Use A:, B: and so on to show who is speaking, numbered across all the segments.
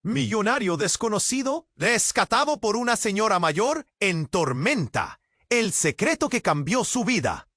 A: Millonario desconocido, rescatado por una señora mayor en tormenta. El secreto que cambió su vida.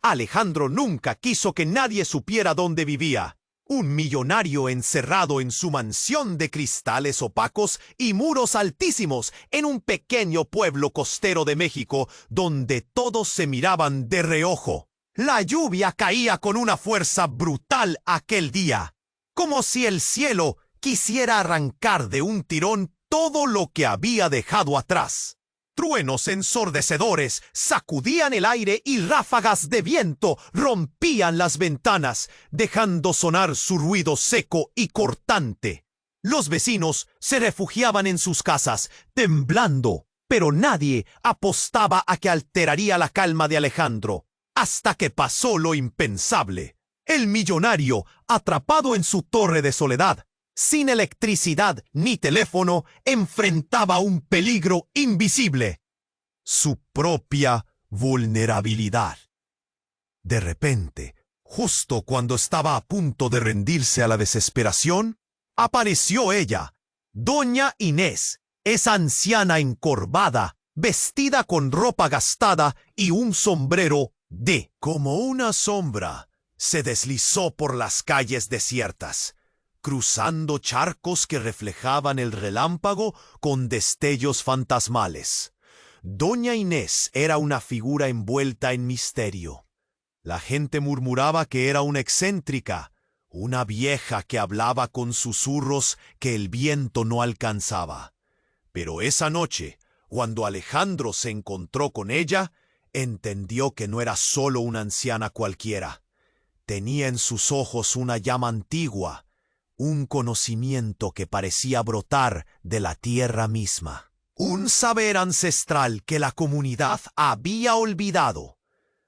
A: Alejandro nunca quiso que nadie supiera dónde vivía. Un millonario encerrado en su mansión de cristales opacos y muros altísimos en un pequeño pueblo costero de México donde todos se miraban de reojo. La lluvia caía con una fuerza brutal aquel día, como si el cielo quisiera arrancar de un tirón todo lo que había dejado atrás. Truenos ensordecedores sacudían el aire y ráfagas de viento rompían las ventanas, dejando sonar su ruido seco y cortante. Los vecinos se refugiaban en sus casas, temblando, pero nadie apostaba a que alteraría la calma de Alejandro, hasta que pasó lo impensable. El millonario, atrapado en su torre de soledad, sin electricidad ni teléfono, enfrentaba un peligro invisible: su propia vulnerabilidad. De repente, justo cuando estaba a punto de rendirse a la desesperación, apareció ella, Doña Inés, esa anciana encorvada, vestida con ropa gastada y un sombrero de como una sombra. Se deslizó por las calles desiertas, cruzando charcos que reflejaban el relámpago con destellos fantasmales. Doña Inés era una figura envuelta en misterio. La gente murmuraba que era una excéntrica, una vieja que hablaba con susurros que el viento no alcanzaba. Pero esa noche, cuando Alejandro se encontró con ella, entendió que no era solo una anciana cualquiera. Tenía en sus ojos una llama antigua, un conocimiento que parecía brotar de la tierra misma. Un saber ancestral que la comunidad había olvidado.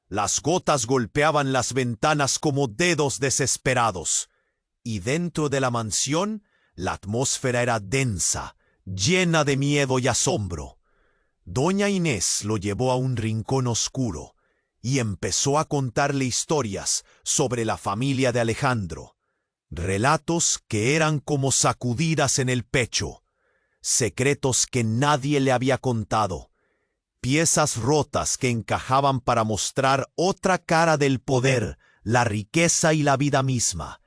A: Las gotas golpeaban las ventanas como dedos desesperados, y dentro de la mansión la atmósfera era densa, llena de miedo y asombro. Doña Inés lo llevó a un rincón oscuro y empezó a contarle historias sobre la familia de Alejandro. Relatos que eran como sacudidas en el pecho, secretos que nadie le había contado, piezas rotas que encajaban para mostrar otra cara del poder, la riqueza y la vida misma.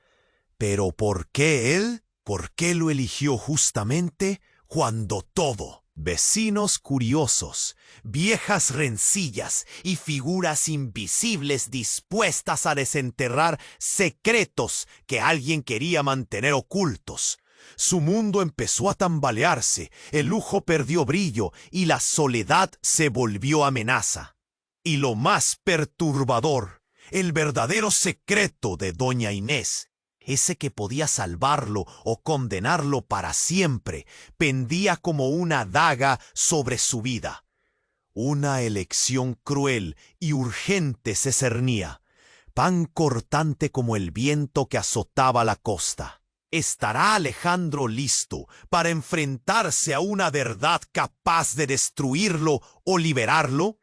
A: Pero ¿por qué él? ¿Por qué lo eligió justamente cuando todo? Vecinos curiosos, viejas rencillas y figuras invisibles dispuestas a desenterrar secretos que alguien quería mantener ocultos. Su mundo empezó a tambalearse, el lujo perdió brillo y la soledad se volvió amenaza. Y lo más perturbador, el verdadero secreto de Doña Inés, ese que podía salvarlo o condenarlo para siempre, pendía como una daga sobre su vida. Una elección cruel y urgente se cernía, pan cortante como el viento que azotaba la costa. ¿Estará Alejandro listo para enfrentarse a una verdad capaz de destruirlo o liberarlo?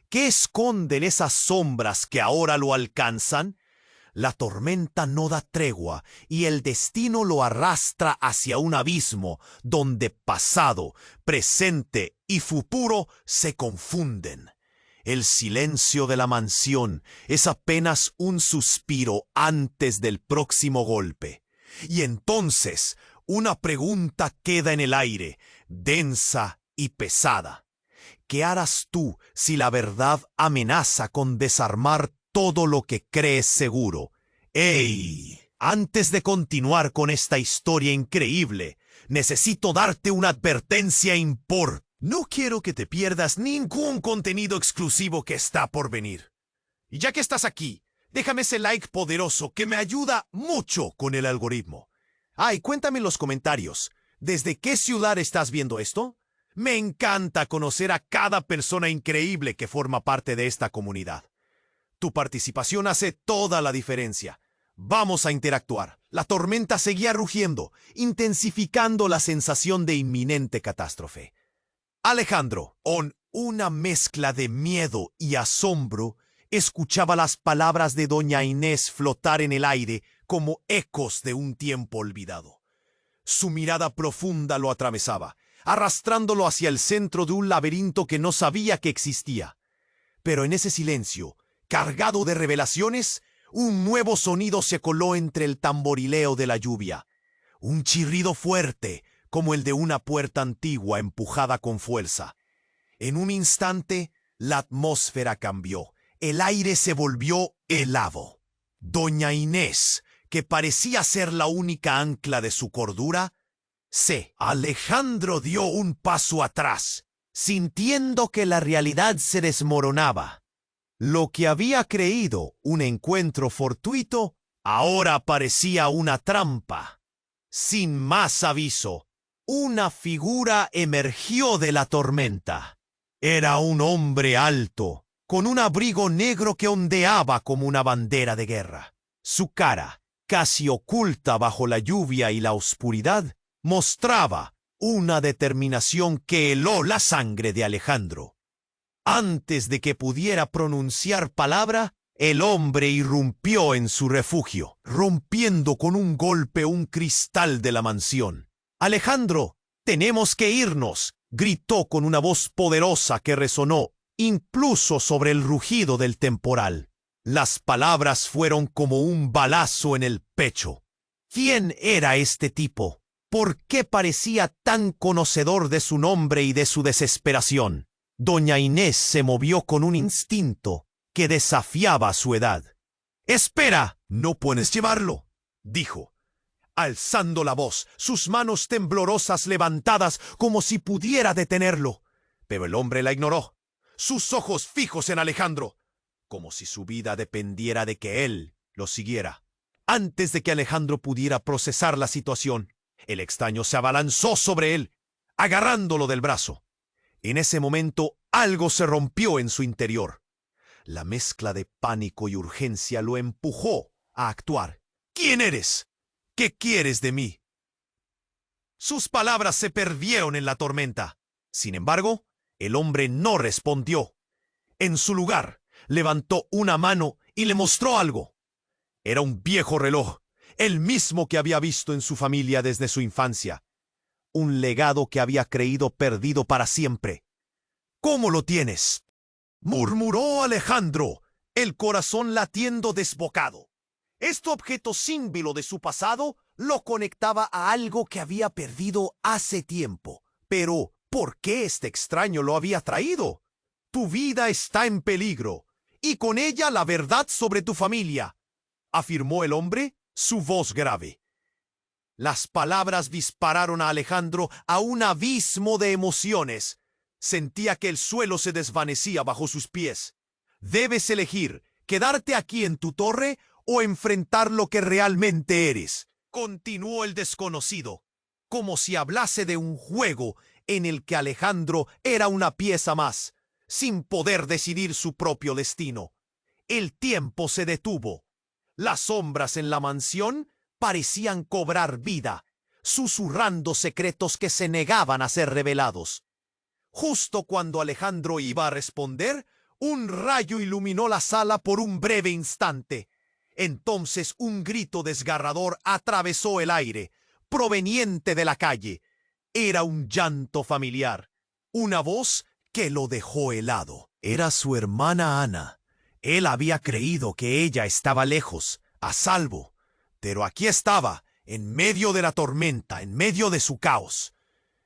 A: ¿Qué esconden esas sombras que ahora lo alcanzan? La tormenta no da tregua y el destino lo arrastra hacia un abismo donde pasado, presente y futuro se confunden. El silencio de la mansión es apenas un suspiro antes del próximo golpe. Y entonces una pregunta queda en el aire, densa y pesada. ¿Qué harás tú si la verdad amenaza con desarmar todo lo que crees seguro? ¡Ey! Antes de continuar con esta historia increíble, necesito darte una advertencia importante. No quiero que te pierdas ningún contenido exclusivo que está por venir. Y ya que estás aquí, déjame ese like poderoso que me ayuda mucho con el algoritmo. Y cuéntame en los comentarios, ¿desde qué ciudad estás viendo esto? Me encanta conocer a cada persona increíble que forma parte de esta comunidad. Tu participación hace toda la diferencia. Vamos a interactuar. La tormenta seguía rugiendo, intensificando la sensación de inminente catástrofe. Alejandro, con una mezcla de miedo y asombro, escuchaba las palabras de Doña Inés flotar en el aire como ecos de un tiempo olvidado. Su mirada profunda lo atravesaba, arrastrándolo hacia el centro de un laberinto que no sabía que existía. Pero en ese silencio, cargado de revelaciones, un nuevo sonido se coló entre el tamborileo de la lluvia. Un chirrido fuerte, como el de una puerta antigua empujada con fuerza. En un instante, la atmósfera cambió. El aire se volvió helado. Doña Inés, que parecía ser la única ancla de su cordura, Alejandro dio un paso atrás, sintiendo que la realidad se desmoronaba. Lo que había creído un encuentro fortuito, ahora parecía una trampa. Sin más aviso, una figura emergió de la tormenta. Era un hombre alto, con un abrigo negro que ondeaba como una bandera de guerra. Su cara, casi oculta bajo la lluvia y la oscuridad, mostraba una determinación que heló la sangre de Alejandro. Antes de que pudiera pronunciar palabra, el hombre irrumpió en su refugio, rompiendo con un golpe un cristal de la mansión. «Alejandro, tenemos que irnos», gritó con una voz poderosa que resonó incluso sobre el rugido del temporal. Las palabras fueron como un balazo en el pecho. ¿Quién era este tipo? ¿Por qué parecía tan conocedor de su nombre y de su desesperación? Doña Inés se movió con un instinto que desafiaba su edad. «¡Espera! No puedes llevarlo», dijo, alzando la voz, sus manos temblorosas levantadas como si pudiera detenerlo. Pero el hombre la ignoró, sus ojos fijos en Alejandro, como si su vida dependiera de que él lo siguiera. Antes de que Alejandro pudiera procesar la situación, el extraño se abalanzó sobre él, agarrándolo del brazo. En ese momento, algo se rompió en su interior. La mezcla de pánico y urgencia lo empujó a actuar. «¿Quién eres? ¿Qué quieres de mí?». Sus palabras se perdieron en la tormenta. Sin embargo, el hombre no respondió. En su lugar, levantó una mano y le mostró algo. Era un viejo reloj, el mismo que había visto en su familia desde su infancia. Un legado que había creído perdido para siempre. «¿Cómo lo tienes?», murmuró Alejandro, el corazón latiendo desbocado. Este objeto símbolo de su pasado lo conectaba a algo que había perdido hace tiempo. Pero, ¿por qué este extraño lo había traído? «Tu vida está en peligro, y con ella la verdad sobre tu familia», afirmó el hombre, su voz grave. Las palabras dispararon a Alejandro a un abismo de emociones. Sentía que el suelo se desvanecía bajo sus pies. «Debes elegir, quedarte aquí en tu torre o enfrentar lo que realmente eres», continuó el desconocido, como si hablase de un juego en el que Alejandro era una pieza más, sin poder decidir su propio destino. El tiempo se detuvo. Las sombras en la mansión parecían cobrar vida, susurrando secretos que se negaban a ser revelados. Justo cuando Alejandro iba a responder, un rayo iluminó la sala por un breve instante. Entonces un grito desgarrador atravesó el aire, proveniente de la calle. Era un llanto familiar, una voz que lo dejó helado. Era su hermana Ana. Él había creído que ella estaba lejos, a salvo, pero aquí estaba, en medio de la tormenta, en medio de su caos.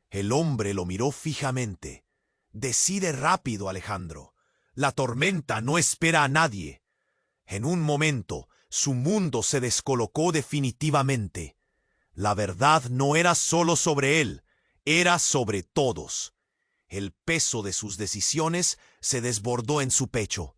A: El hombre lo miró fijamente. «Decide rápido, Alejandro. La tormenta no espera a nadie». En un momento, su mundo se descolocó definitivamente. La verdad no era solo sobre él, era sobre todos. El peso de sus decisiones se desbordó en su pecho.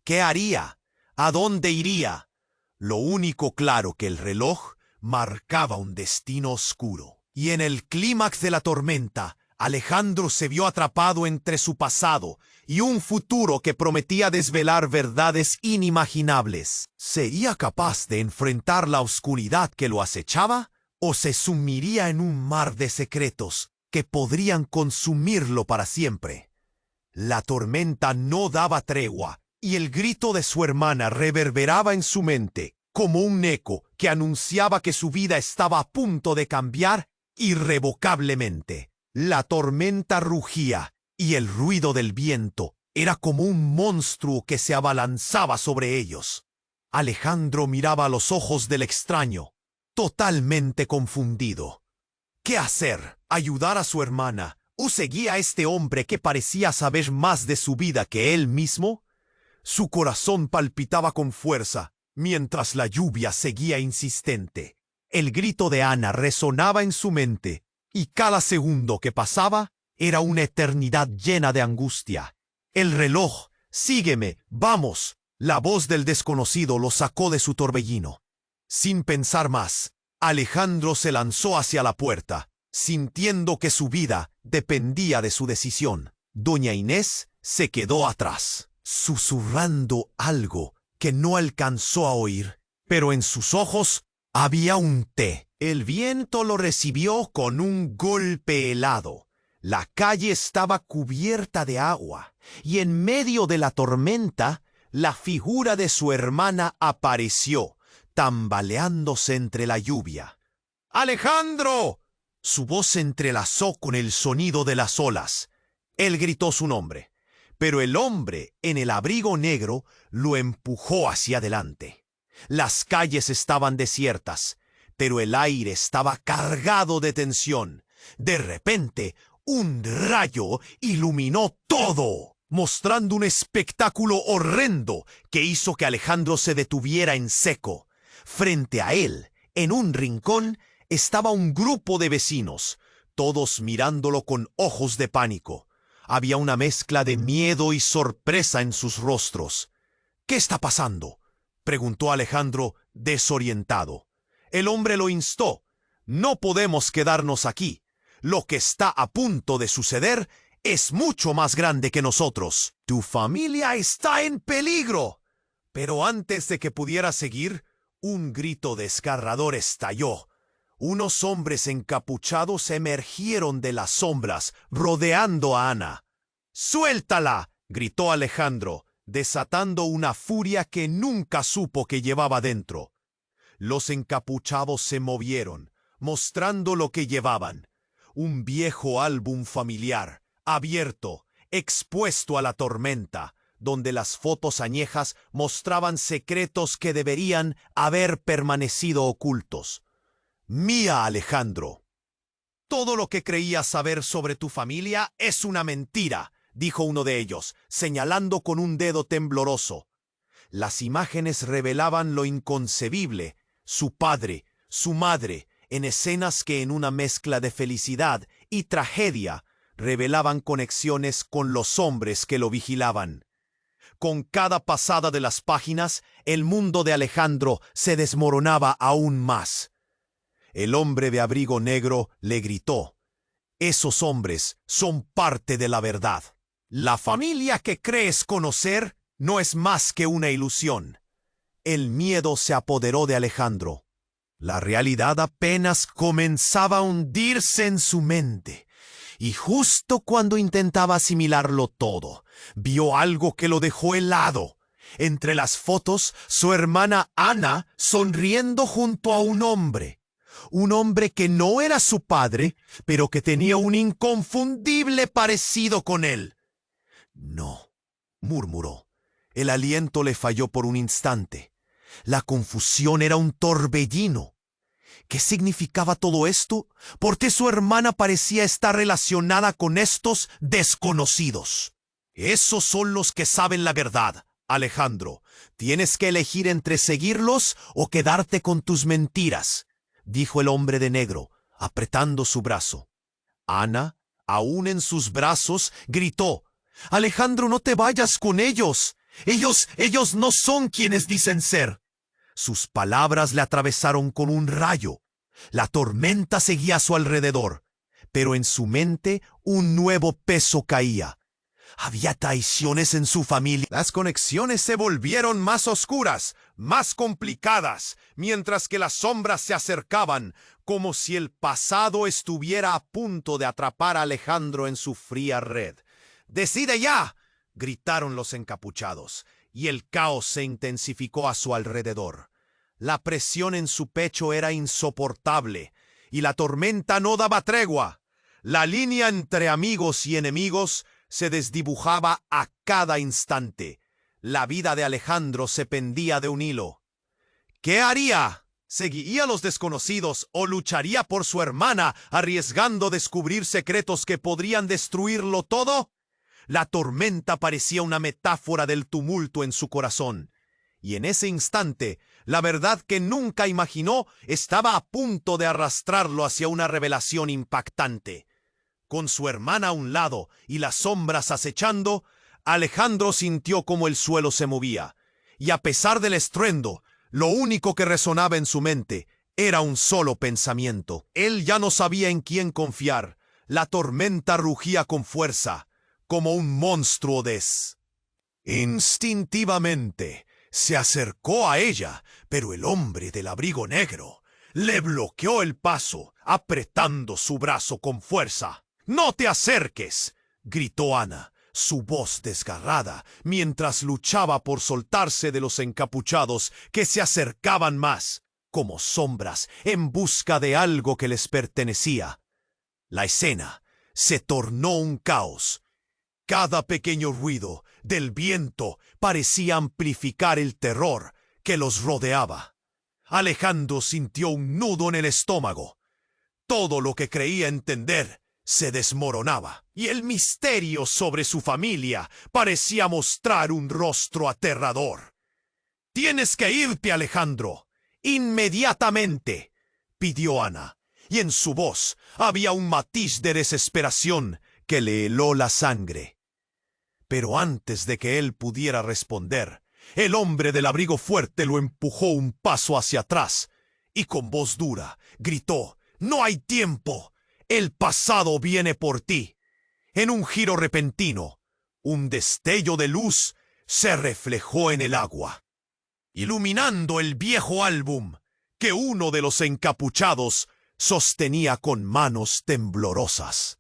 A: ¿Qué haría? ¿A dónde iría? Lo único claro que el reloj marcaba un destino oscuro. Y en el clímax de la tormenta, Alejandro se vio atrapado entre su pasado y un futuro que prometía desvelar verdades inimaginables. ¿Sería capaz de enfrentar la oscuridad que lo acechaba? ¿O se sumiría en un mar de secretos que podrían consumirlo para siempre? La tormenta no daba tregua, y el grito de su hermana reverberaba en su mente como un eco que anunciaba que su vida estaba a punto de cambiar irrevocablemente. La tormenta rugía y el ruido del viento era como un monstruo que se abalanzaba sobre ellos. Alejandro miraba a los ojos del extraño, totalmente confundido. ¿Qué hacer? ¿Ayudar a su hermana? ¿O seguir a este hombre que parecía saber más de su vida que él mismo? Su corazón palpitaba con fuerza, mientras la lluvia seguía insistente. El grito de Ana resonaba en su mente, y cada segundo que pasaba era una eternidad llena de angustia. El reloj, sígueme, vamos. La voz del desconocido lo sacó de su torbellino. Sin pensar más, Alejandro se lanzó hacia la puerta, sintiendo que su vida dependía de su decisión. Doña Inés se quedó atrás, susurrando algo que no alcanzó a oír, pero en sus ojos había un té. El viento lo recibió con un golpe helado. La calle estaba cubierta de agua, y en medio de la tormenta, la figura de su hermana apareció, tambaleándose entre la lluvia. ¡Alejandro! Su voz se entrelazó con el sonido de las olas. Él gritó su nombre, pero el hombre en el abrigo negro lo empujó hacia adelante. Las calles estaban desiertas, pero el aire estaba cargado de tensión. De repente, un rayo iluminó todo, mostrando un espectáculo horrendo que hizo que Alejandro se detuviera en seco. Frente a él, en un rincón, estaba un grupo de vecinos, todos mirándolo con ojos de pánico. Había una mezcla de miedo y sorpresa en sus rostros. ¿Qué está pasando?, preguntó Alejandro, desorientado. El hombre lo instó. No podemos quedarnos aquí. Lo que está a punto de suceder es mucho más grande que nosotros. Tu familia está en peligro. Pero antes de que pudiera seguir, un grito desgarrador estalló. Unos hombres encapuchados emergieron de las sombras, rodeando a Ana. ¡Suéltala!, gritó Alejandro, desatando una furia que nunca supo que llevaba dentro. Los encapuchados se movieron, mostrando lo que llevaban. Un viejo álbum familiar, abierto, expuesto a la tormenta, donde las fotos añejas mostraban secretos que deberían haber permanecido ocultos. Mía, Alejandro. Todo lo que creías saber sobre tu familia es una mentira, dijo uno de ellos, señalando con un dedo tembloroso. Las imágenes revelaban lo inconcebible, su padre, su madre, en escenas que en una mezcla de felicidad y tragedia revelaban conexiones con los hombres que lo vigilaban. Con cada pasada de las páginas, el mundo de Alejandro se desmoronaba aún más. El hombre de abrigo negro le gritó: «Esos hombres son parte de la verdad. La familia que crees conocer no es más que una ilusión». El miedo se apoderó de Alejandro. La realidad apenas comenzaba a hundirse en su mente. Y justo cuando intentaba asimilarlo todo, vio algo que lo dejó helado. Entre las fotos, su hermana Ana sonriendo junto a un hombre. Un hombre que no era su padre, pero que tenía un inconfundible parecido con él. «No», murmuró. El aliento le falló por un instante. La confusión era un torbellino. ¿Qué significaba todo esto? ¿Por qué su hermana parecía estar relacionada con estos desconocidos? Esos son los que saben la verdad, Alejandro. Tienes que elegir entre seguirlos o quedarte con tus mentiras, dijo el hombre de negro, apretando su brazo. Ana, aún en sus brazos, gritó: «Alejandro, no te vayas con ellos. Ellos no son quienes dicen ser». Sus palabras le atravesaron con un rayo. La tormenta seguía a su alrededor, pero en su mente un nuevo peso caía. Había traiciones en su familia. Las conexiones se volvieron más oscuras, más complicadas, mientras que las sombras se acercaban, como si el pasado estuviera a punto de atrapar a Alejandro en su fría red. «¡Decide ya!», gritaron los encapuchados, y el caos se intensificó a su alrededor. La presión en su pecho era insoportable, y la tormenta no daba tregua. La línea entre amigos y enemigos se desdibujaba a cada instante. La vida de Alejandro se pendía de un hilo. ¿Qué haría? ¿Seguiría a los desconocidos o lucharía por su hermana, arriesgando descubrir secretos que podrían destruirlo todo? La tormenta parecía una metáfora del tumulto en su corazón. Y en ese instante, la verdad que nunca imaginó estaba a punto de arrastrarlo hacia una revelación impactante. Con su hermana a un lado y las sombras acechando, Alejandro sintió como el suelo se movía. Y a pesar del estruendo, lo único que resonaba en su mente era un solo pensamiento. Él ya no sabía en quién confiar. La tormenta rugía con fuerza, como un monstruo Instintivamente se acercó a ella, pero el hombre del abrigo negro le bloqueó el paso, apretando su brazo con fuerza. «¡No te acerques!», gritó Ana, su voz desgarrada, mientras luchaba por soltarse de los encapuchados que se acercaban más, como sombras, en busca de algo que les pertenecía. La escena se tornó un caos. Cada pequeño ruido del viento parecía amplificar el terror que los rodeaba. Alejandro sintió un nudo en el estómago. Todo lo que creía entender se desmoronaba, y el misterio sobre su familia parecía mostrar un rostro aterrador. «Tienes que irte, Alejandro, inmediatamente», pidió Ana, y en su voz había un matiz de desesperación que le heló la sangre. Pero antes de que él pudiera responder, el hombre del abrigo fuerte lo empujó un paso hacia atrás y con voz dura gritó: «¡No hay tiempo! El pasado viene por ti». En un giro repentino, un destello de luz se reflejó en el agua, iluminando el viejo álbum que uno de los encapuchados sostenía con manos temblorosas.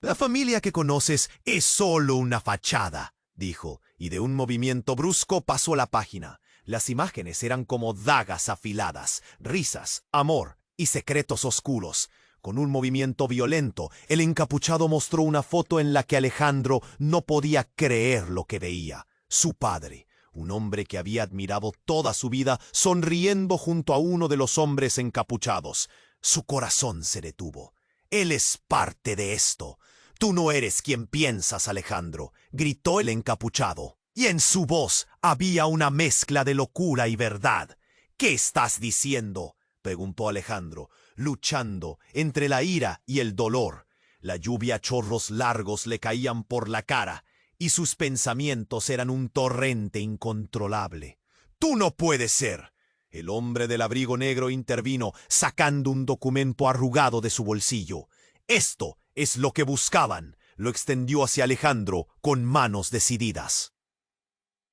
A: «La familia que conoces es solo una fachada», dijo, y de un movimiento brusco pasó la página. Las imágenes eran como dagas afiladas, risas, amor y secretos oscuros. Con un movimiento violento, el encapuchado mostró una foto en la que Alejandro no podía creer lo que veía. Su padre, un hombre que había admirado toda su vida, sonriendo junto a uno de los hombres encapuchados. Su corazón se detuvo. «Él es parte de esto. Tú no eres quien piensas, Alejandro», gritó el encapuchado, y en su voz había una mezcla de locura y verdad. «¿Qué estás diciendo?», preguntó Alejandro, luchando entre la ira y el dolor. La lluvia a chorros largos le caían por la cara, y sus pensamientos eran un torrente incontrolable. «¡Tú no puedes ser!». El hombre del abrigo negro intervino, sacando un documento arrugado de su bolsillo. «Esto es lo que buscaban», lo extendió hacia Alejandro con manos decididas.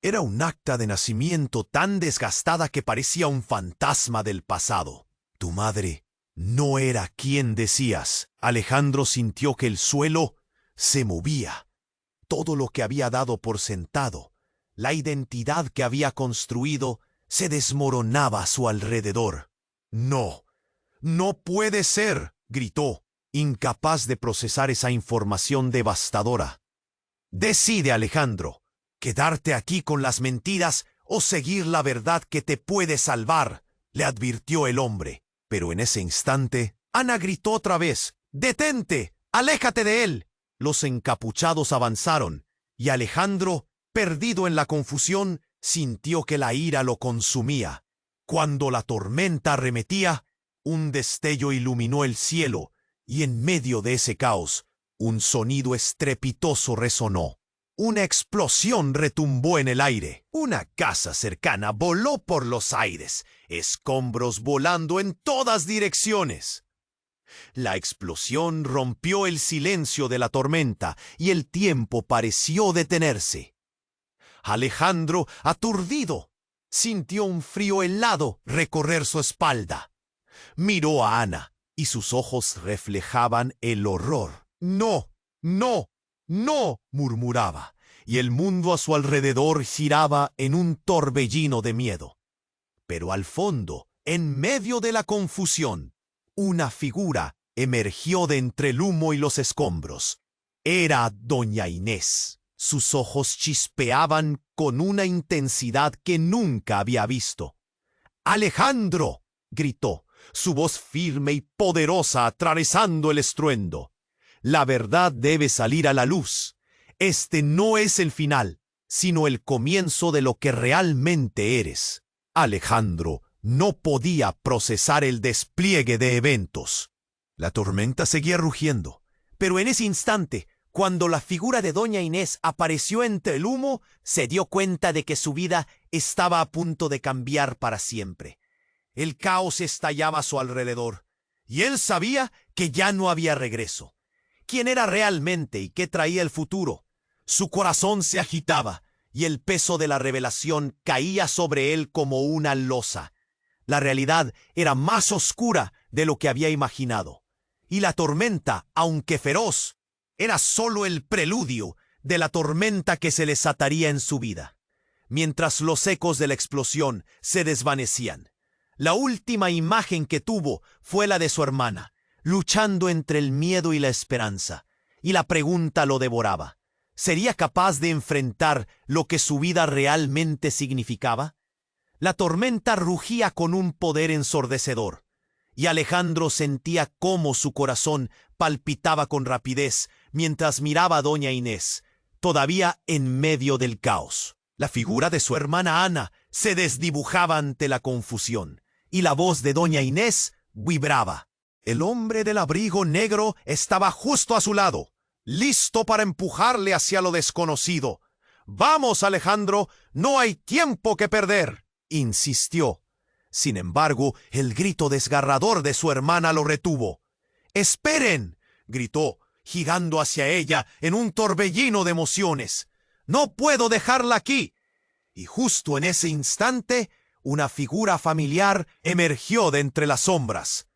A: Era un acta de nacimiento tan desgastada que parecía un fantasma del pasado. «Tu madre no era quien decías». Alejandro sintió que el suelo se movía. Todo lo que había dado por sentado, la identidad que había construido, se desmoronaba a su alrededor. «No, no puede ser», gritó, incapaz de procesar esa información devastadora. «Decide, Alejandro, quedarte aquí con las mentiras o seguir la verdad que te puede salvar», le advirtió el hombre. Pero en ese instante, Ana gritó otra vez: «¡Detente! ¡Aléjate de él!». Los encapuchados avanzaron, y Alejandro, perdido en la confusión, sintió que la ira lo consumía. Cuando la tormenta arremetía, un destello iluminó el cielo, y en medio de ese caos, un sonido estrepitoso resonó. Una explosión retumbó en el aire. Una casa cercana voló por los aires, escombros volando en todas direcciones. La explosión rompió el silencio de la tormenta y el tiempo pareció detenerse. Alejandro, aturdido, sintió un frío helado recorrer su espalda. Miró a Ana y sus ojos reflejaban el horror. «No, no, no», murmuraba, y el mundo a su alrededor giraba en un torbellino de miedo. Pero al fondo, en medio de la confusión, Una figura emergió de entre el humo y los escombros. Era doña Inés. Sus ojos chispeaban con una intensidad que nunca había visto. «¡Alejandro!», gritó, su voz firme y poderosa atravesando el estruendo. «La verdad debe salir a la luz. Este no es el final, sino el comienzo de lo que realmente eres». Alejandro no podía procesar el despliegue de eventos. La tormenta seguía rugiendo, pero en ese instante, cuando la figura de doña Inés apareció entre el humo, se dio cuenta de que su vida estaba a punto de cambiar para siempre. El caos estallaba a su alrededor, y él sabía que ya no había regreso. ¿Quién era realmente y qué traía el futuro? Su corazón se agitaba, y el peso de la revelación caía sobre él como una losa. La realidad era más oscura de lo que había imaginado, y la tormenta, aunque feroz, era solo el preludio de la tormenta que se desataría en su vida. Mientras los ecos de la explosión se desvanecían, la última imagen que tuvo fue la de su hermana, luchando entre el miedo y la esperanza, y la pregunta lo devoraba. ¿Sería capaz de enfrentar lo que su vida realmente significaba? La tormenta rugía con un poder ensordecedor, y Alejandro sentía cómo su corazón palpitaba con rapidez mientras miraba a doña Inés, todavía en medio del caos. La figura de su hermana Ana se desdibujaba ante la confusión, y la voz de doña Inés vibraba. El hombre del abrigo negro estaba justo a su lado, listo para empujarle hacia lo desconocido. «Vamos, Alejandro, no hay tiempo que perder», insistió. Sin embargo, el grito desgarrador de su hermana lo retuvo. «¡Esperen!», gritó, girando hacia ella en un torbellino de emociones. «¡No puedo dejarla aquí!». Y justo en ese instante, una figura familiar emergió de entre las sombras.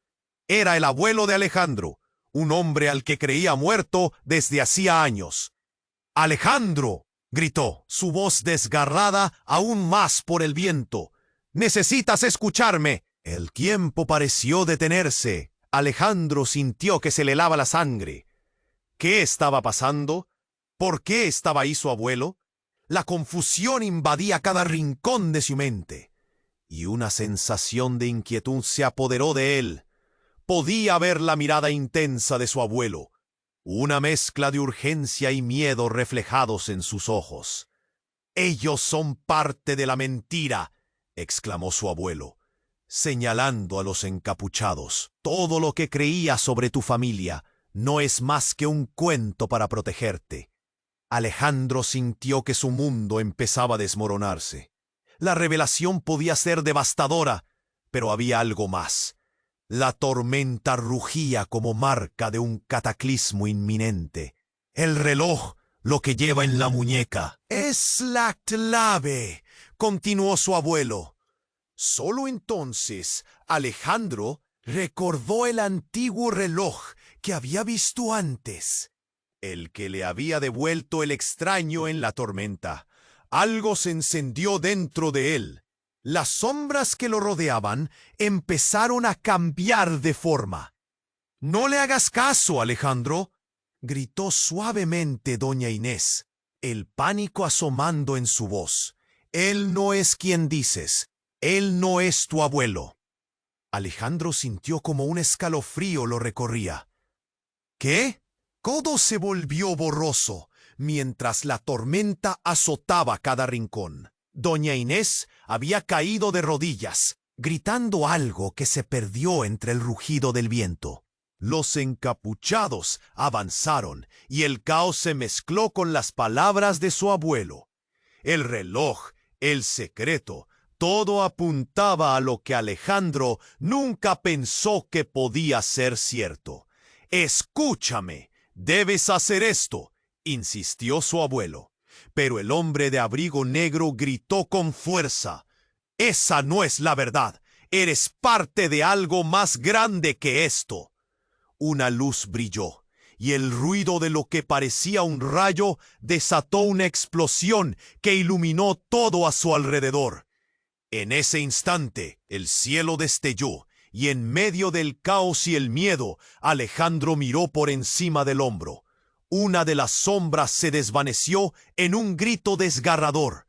A: Era el abuelo de Alejandro, un hombre al que creía muerto desde hacía años. «¡Alejandro!», gritó, su voz desgarrada aún más por el viento. «¡Necesitas escucharme!». El tiempo pareció detenerse. Alejandro sintió que se le helaba la sangre. ¿Qué estaba pasando? ¿Por qué estaba ahí su abuelo? La confusión invadía cada rincón de su mente, y una sensación de inquietud se apoderó de él. Podía ver la mirada intensa de su abuelo, una mezcla de urgencia y miedo reflejados en sus ojos. «Ellos son parte de la mentira», exclamó su abuelo, señalando a los encapuchados. «Todo lo que creías sobre tu familia no es más que un cuento para protegerte». Alejandro sintió que su mundo empezaba a desmoronarse. La revelación podía ser devastadora, pero había algo más. La tormenta rugía como marca de un cataclismo inminente. El reloj, lo que lleva en la muñeca, es la clave, continuó su abuelo. Solo entonces Alejandro recordó el antiguo reloj que había visto antes, el que le había devuelto el extraño en la tormenta. Algo se encendió dentro de él. Las sombras que lo rodeaban empezaron a cambiar de forma. «No le hagas caso, Alejandro», gritó suavemente doña Inés, el pánico asomando en su voz. «Él no es quien dices. Él no es tu abuelo». Alejandro sintió como un escalofrío lo recorría. ¿Qué? Todo se volvió borroso mientras la tormenta azotaba cada rincón. Doña Inés había caído de rodillas, gritando algo que se perdió entre el rugido del viento. Los encapuchados avanzaron y el caos se mezcló con las palabras de su abuelo. El reloj, el secreto, todo apuntaba a lo que Alejandro nunca pensó que podía ser cierto. «Escúchame, debes hacer esto», insistió su abuelo. Pero el hombre de abrigo negro gritó con fuerza. «Esa no es la verdad. Eres parte de algo más grande que esto». Una luz brilló, y el ruido de lo que parecía un rayo desató una explosión que iluminó todo a su alrededor. En ese instante, el cielo destelló, y en medio del caos y el miedo, Alejandro miró por encima del hombro. Una de las sombras se desvaneció en un grito desgarrador.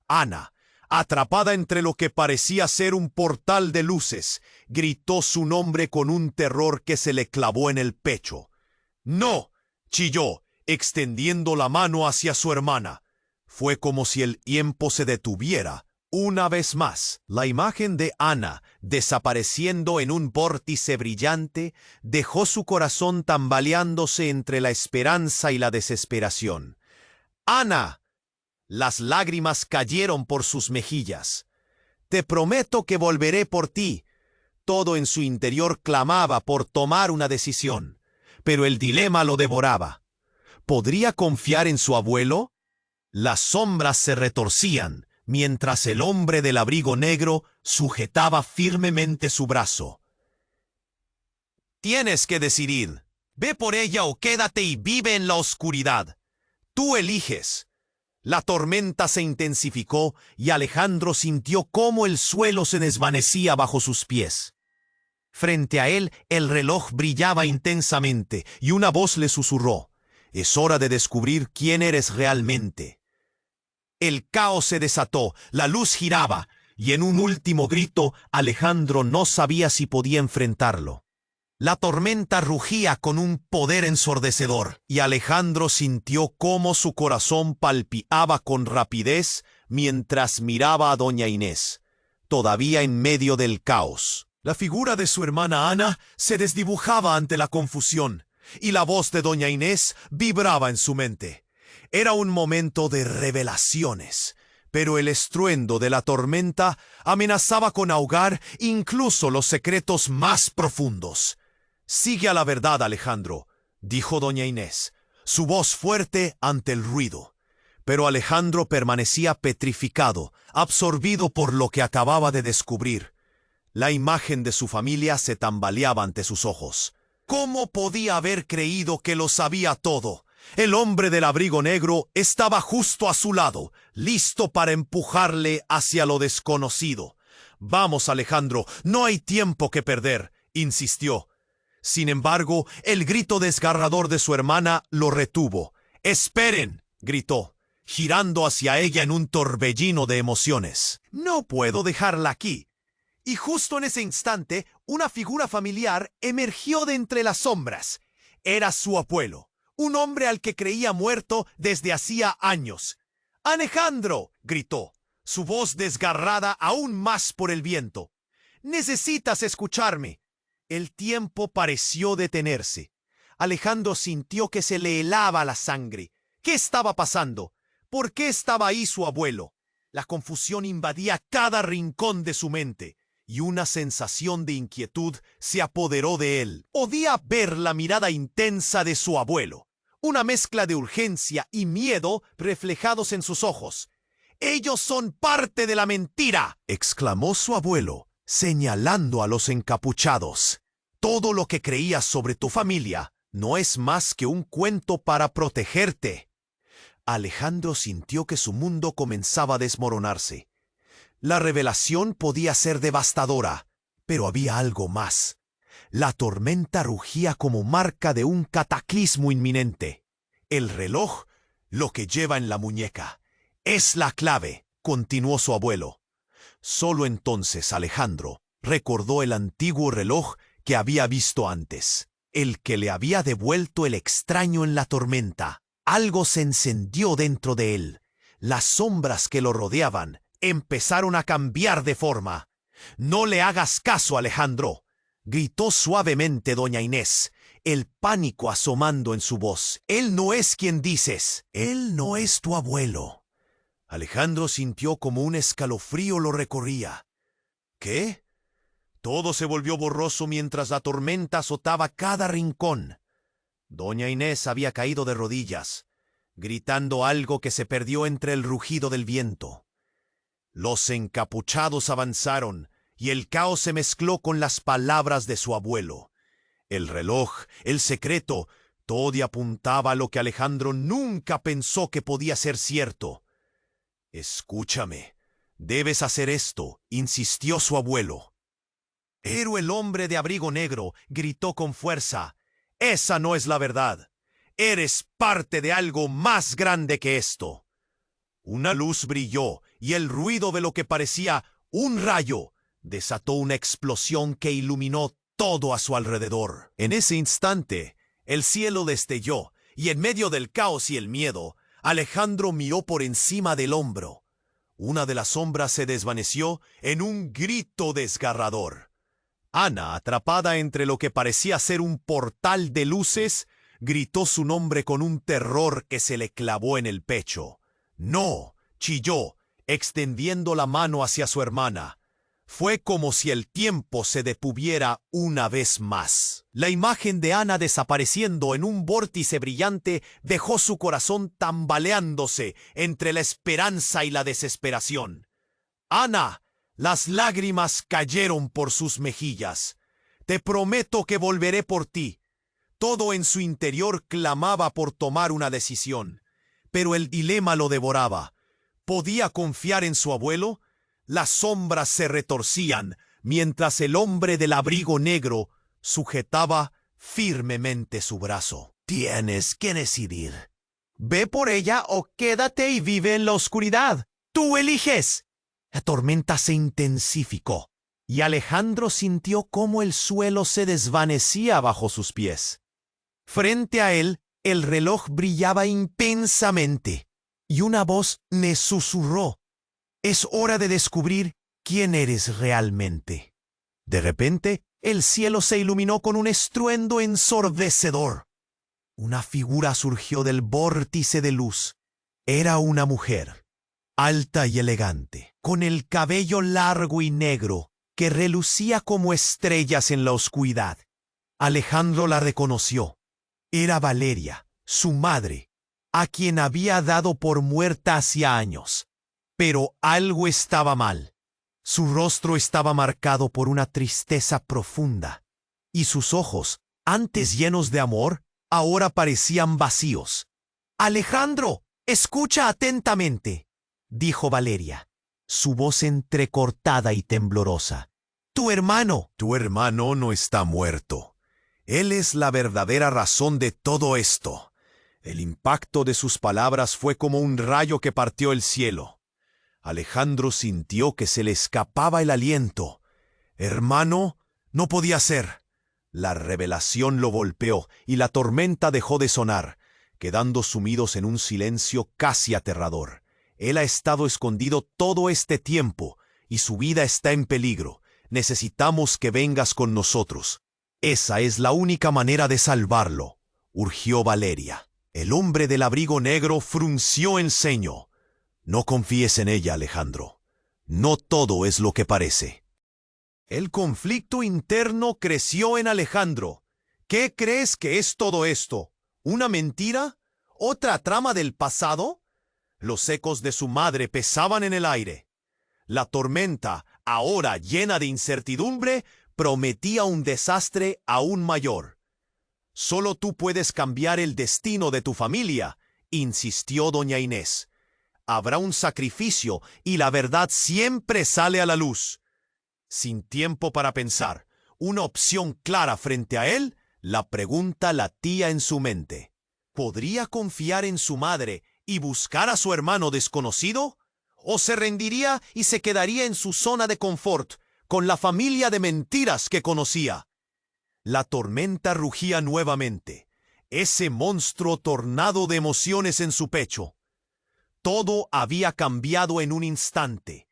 A: Ana, atrapada entre lo que parecía ser un portal de luces, gritó su nombre con un terror que se le clavó en el pecho. ¡No!, chilló, extendiendo la mano hacia su hermana. Fue como si el tiempo se detuviera. Una vez más, la imagen de Ana, desapareciendo en un vórtice brillante, dejó su corazón tambaleándose entre la esperanza y la desesperación. ¡Ana! Las lágrimas cayeron por sus mejillas. Te prometo que volveré por ti. Todo en su interior clamaba por tomar una decisión, pero el dilema lo devoraba. ¿Podría confiar en su abuelo? Las sombras se retorcían, mientras el hombre del abrigo negro sujetaba firmemente su brazo. Tienes que decidir. Ve por ella o quédate y vive en la oscuridad. Tú eliges. La tormenta se intensificó y Alejandro sintió cómo el suelo se desvanecía bajo sus pies. Frente a él, el reloj brillaba intensamente y una voz le susurró: «Es hora de descubrir quién eres realmente». El caos se desató, la luz giraba, y en un último grito, Alejandro no sabía si podía enfrentarlo. La tormenta rugía con un poder ensordecedor, y Alejandro sintió cómo su corazón palpitaba con rapidez mientras miraba a doña Inés, todavía en medio del caos. La figura de su hermana Ana se desdibujaba ante la confusión, y la voz de doña Inés vibraba en su mente. Era un momento de revelaciones, pero el estruendo de la tormenta amenazaba con ahogar incluso los secretos más profundos. «Sigue a la verdad, Alejandro», dijo doña Inés, su voz fuerte ante el ruido. Pero Alejandro permanecía petrificado, absorbido por lo que acababa de descubrir. La imagen de su familia se tambaleaba ante sus ojos. ¿Cómo podía haber creído que lo sabía todo? El hombre del abrigo negro estaba justo a su lado, listo para empujarle hacia lo desconocido. «Vamos, Alejandro, no hay tiempo que perder», insistió. Sin embargo, el grito desgarrador de su hermana lo retuvo. «¡Esperen!», gritó, girando hacia ella en un torbellino de emociones. «No puedo dejarla aquí». Y justo en ese instante, una figura familiar emergió de entre las sombras. Era su abuelo, un hombre al que creía muerto desde hacía años. «¡Alejandro!», gritó, su voz desgarrada aún más por el viento. «Necesitas escucharme». El tiempo pareció detenerse. Alejandro sintió que se le helaba la sangre. ¿Qué estaba pasando? ¿Por qué estaba ahí su abuelo? La confusión invadía cada rincón de su mente, y una sensación de inquietud se apoderó de él. Podía ver la mirada intensa de su abuelo, una mezcla de urgencia y miedo reflejados en sus ojos. «¡Ellos son parte de la mentira!», exclamó su abuelo, señalando a los encapuchados. «Todo lo que creías sobre tu familia no es más que un cuento para protegerte». Alejandro sintió que su mundo comenzaba a desmoronarse. La revelación podía ser devastadora, pero había algo más. La tormenta rugía como marca de un cataclismo inminente. «El reloj, lo que lleva en la muñeca, es la clave», continuó su abuelo. Solo entonces Alejandro recordó el antiguo reloj que había visto antes, el que le había devuelto el extraño en la tormenta. Algo se encendió dentro de él. Las sombras que lo rodeaban empezaron a cambiar de forma. «No le hagas caso, Alejandro», gritó suavemente doña Inés, el pánico asomando en su voz. «Él no es quien dices. Él no es tu abuelo». Alejandro sintió como un escalofrío lo recorría. ¿Qué? Todo se volvió borroso mientras la tormenta azotaba cada rincón. Doña Inés había caído de rodillas, gritando algo que se perdió entre el rugido del viento. Los encapuchados avanzaron, y el caos se mezcló con las palabras de su abuelo. El reloj, el secreto, todo apuntaba a lo que Alejandro nunca pensó que podía ser cierto. «Escúchame, debes hacer esto», insistió su abuelo. Pero el hombre de abrigo negro gritó con fuerza: «Esa no es la verdad. Eres parte de algo más grande que esto». Una luz brilló y el ruido de lo que parecía un rayo desató una explosión que iluminó todo a su alrededor. En ese instante, el cielo destelló y en medio del caos y el miedo, Alejandro miró por encima del hombro. Una de las sombras se desvaneció en un grito desgarrador. Ana, atrapada entre lo que parecía ser un portal de luces, gritó su nombre con un terror que se le clavó en el pecho. «No», chilló, extendiendo la mano hacia su hermana. Fue como si el tiempo se detuviera una vez más. La imagen de Ana desapareciendo en un vórtice brillante dejó su corazón tambaleándose entre la esperanza y la desesperación. «Ana», las lágrimas cayeron por sus mejillas. «Te prometo que volveré por ti». Todo en su interior clamaba por tomar una decisión, pero el dilema lo devoraba. ¿Podía confiar en su abuelo? Las sombras se retorcían, mientras el hombre del abrigo negro sujetaba firmemente su brazo. «Tienes que decidir. Ve por ella o quédate y vive en la oscuridad. Tú eliges». La tormenta se intensificó, y Alejandro sintió cómo el suelo se desvanecía bajo sus pies. Frente a él, el reloj brillaba intensamente, y una voz le susurró: «Es hora de descubrir quién eres realmente». De repente, el cielo se iluminó con un estruendo ensordecedor. Una figura surgió del vórtice de luz. Era una mujer, alta y elegante, con el cabello largo y negro, que relucía como estrellas en la oscuridad. Alejandro la reconoció. Era Valeria, su madre, a quien había dado por muerta hacía años. Pero algo estaba mal. Su rostro estaba marcado por una tristeza profunda, y sus ojos, antes llenos de amor, ahora parecían vacíos. «Alejandro, escucha atentamente», dijo Valeria, su voz entrecortada y temblorosa. «Tu hermano». «Tu hermano no está muerto. Él es la verdadera razón de todo esto». El impacto de sus palabras fue como un rayo que partió el cielo. Alejandro sintió que se le escapaba el aliento. «Hermano, no podía ser». La revelación lo golpeó y la tormenta dejó de sonar, quedando sumidos en un silencio casi aterrador. Él ha estado escondido todo este tiempo y su vida está en peligro. Necesitamos que vengas con nosotros. Esa es la única manera de salvarlo, urgió Valeria. El hombre del abrigo negro frunció el ceño. «No confíes en ella, Alejandro. No todo es lo que parece». El conflicto interno creció en Alejandro. ¿Qué crees que es todo esto? ¿Una mentira? ¿Otra trama del pasado? Los ecos de su madre pesaban en el aire. La tormenta, ahora llena de incertidumbre, prometía un desastre aún mayor. «Solo tú puedes cambiar el destino de tu familia», insistió doña Inés. «Habrá un sacrificio y la verdad siempre sale a la luz». Sin tiempo para pensar, una opción clara frente a él, la pregunta latía en su mente. ¿Podría confiar en su madre y buscar a su hermano desconocido? ¿O se rendiría y se quedaría en su zona de confort, con la familia de mentiras que conocía? La tormenta rugía nuevamente, ese monstruo tornado de emociones en su pecho. Todo había cambiado en un instante.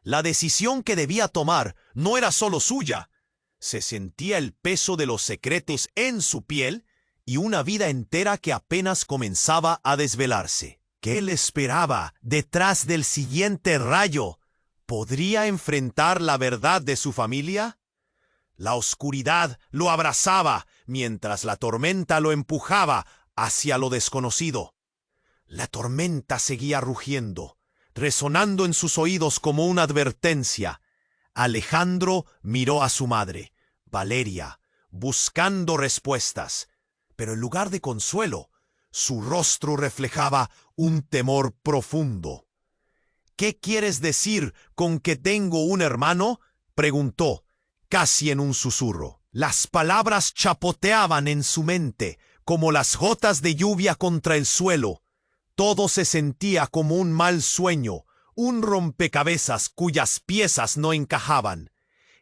A: La decisión que debía tomar no era solo suya. Se sentía el peso de los secretos en su piel y una vida entera que apenas comenzaba a desvelarse. ¿Qué le esperaba detrás del siguiente rayo? ¿Podría enfrentar la verdad de su familia? La oscuridad lo abrazaba mientras la tormenta lo empujaba hacia lo desconocido. La tormenta seguía rugiendo, resonando en sus oídos como una advertencia. Alejandro miró a su madre, Valeria, buscando respuestas, pero en lugar de consuelo, su rostro reflejaba un temor profundo. «¿Qué quieres decir con que tengo un hermano?», preguntó. casi en un susurro. Las palabras chapoteaban en su mente, como las gotas de lluvia contra el suelo. Todo se sentía como un mal sueño, un rompecabezas cuyas piezas no encajaban.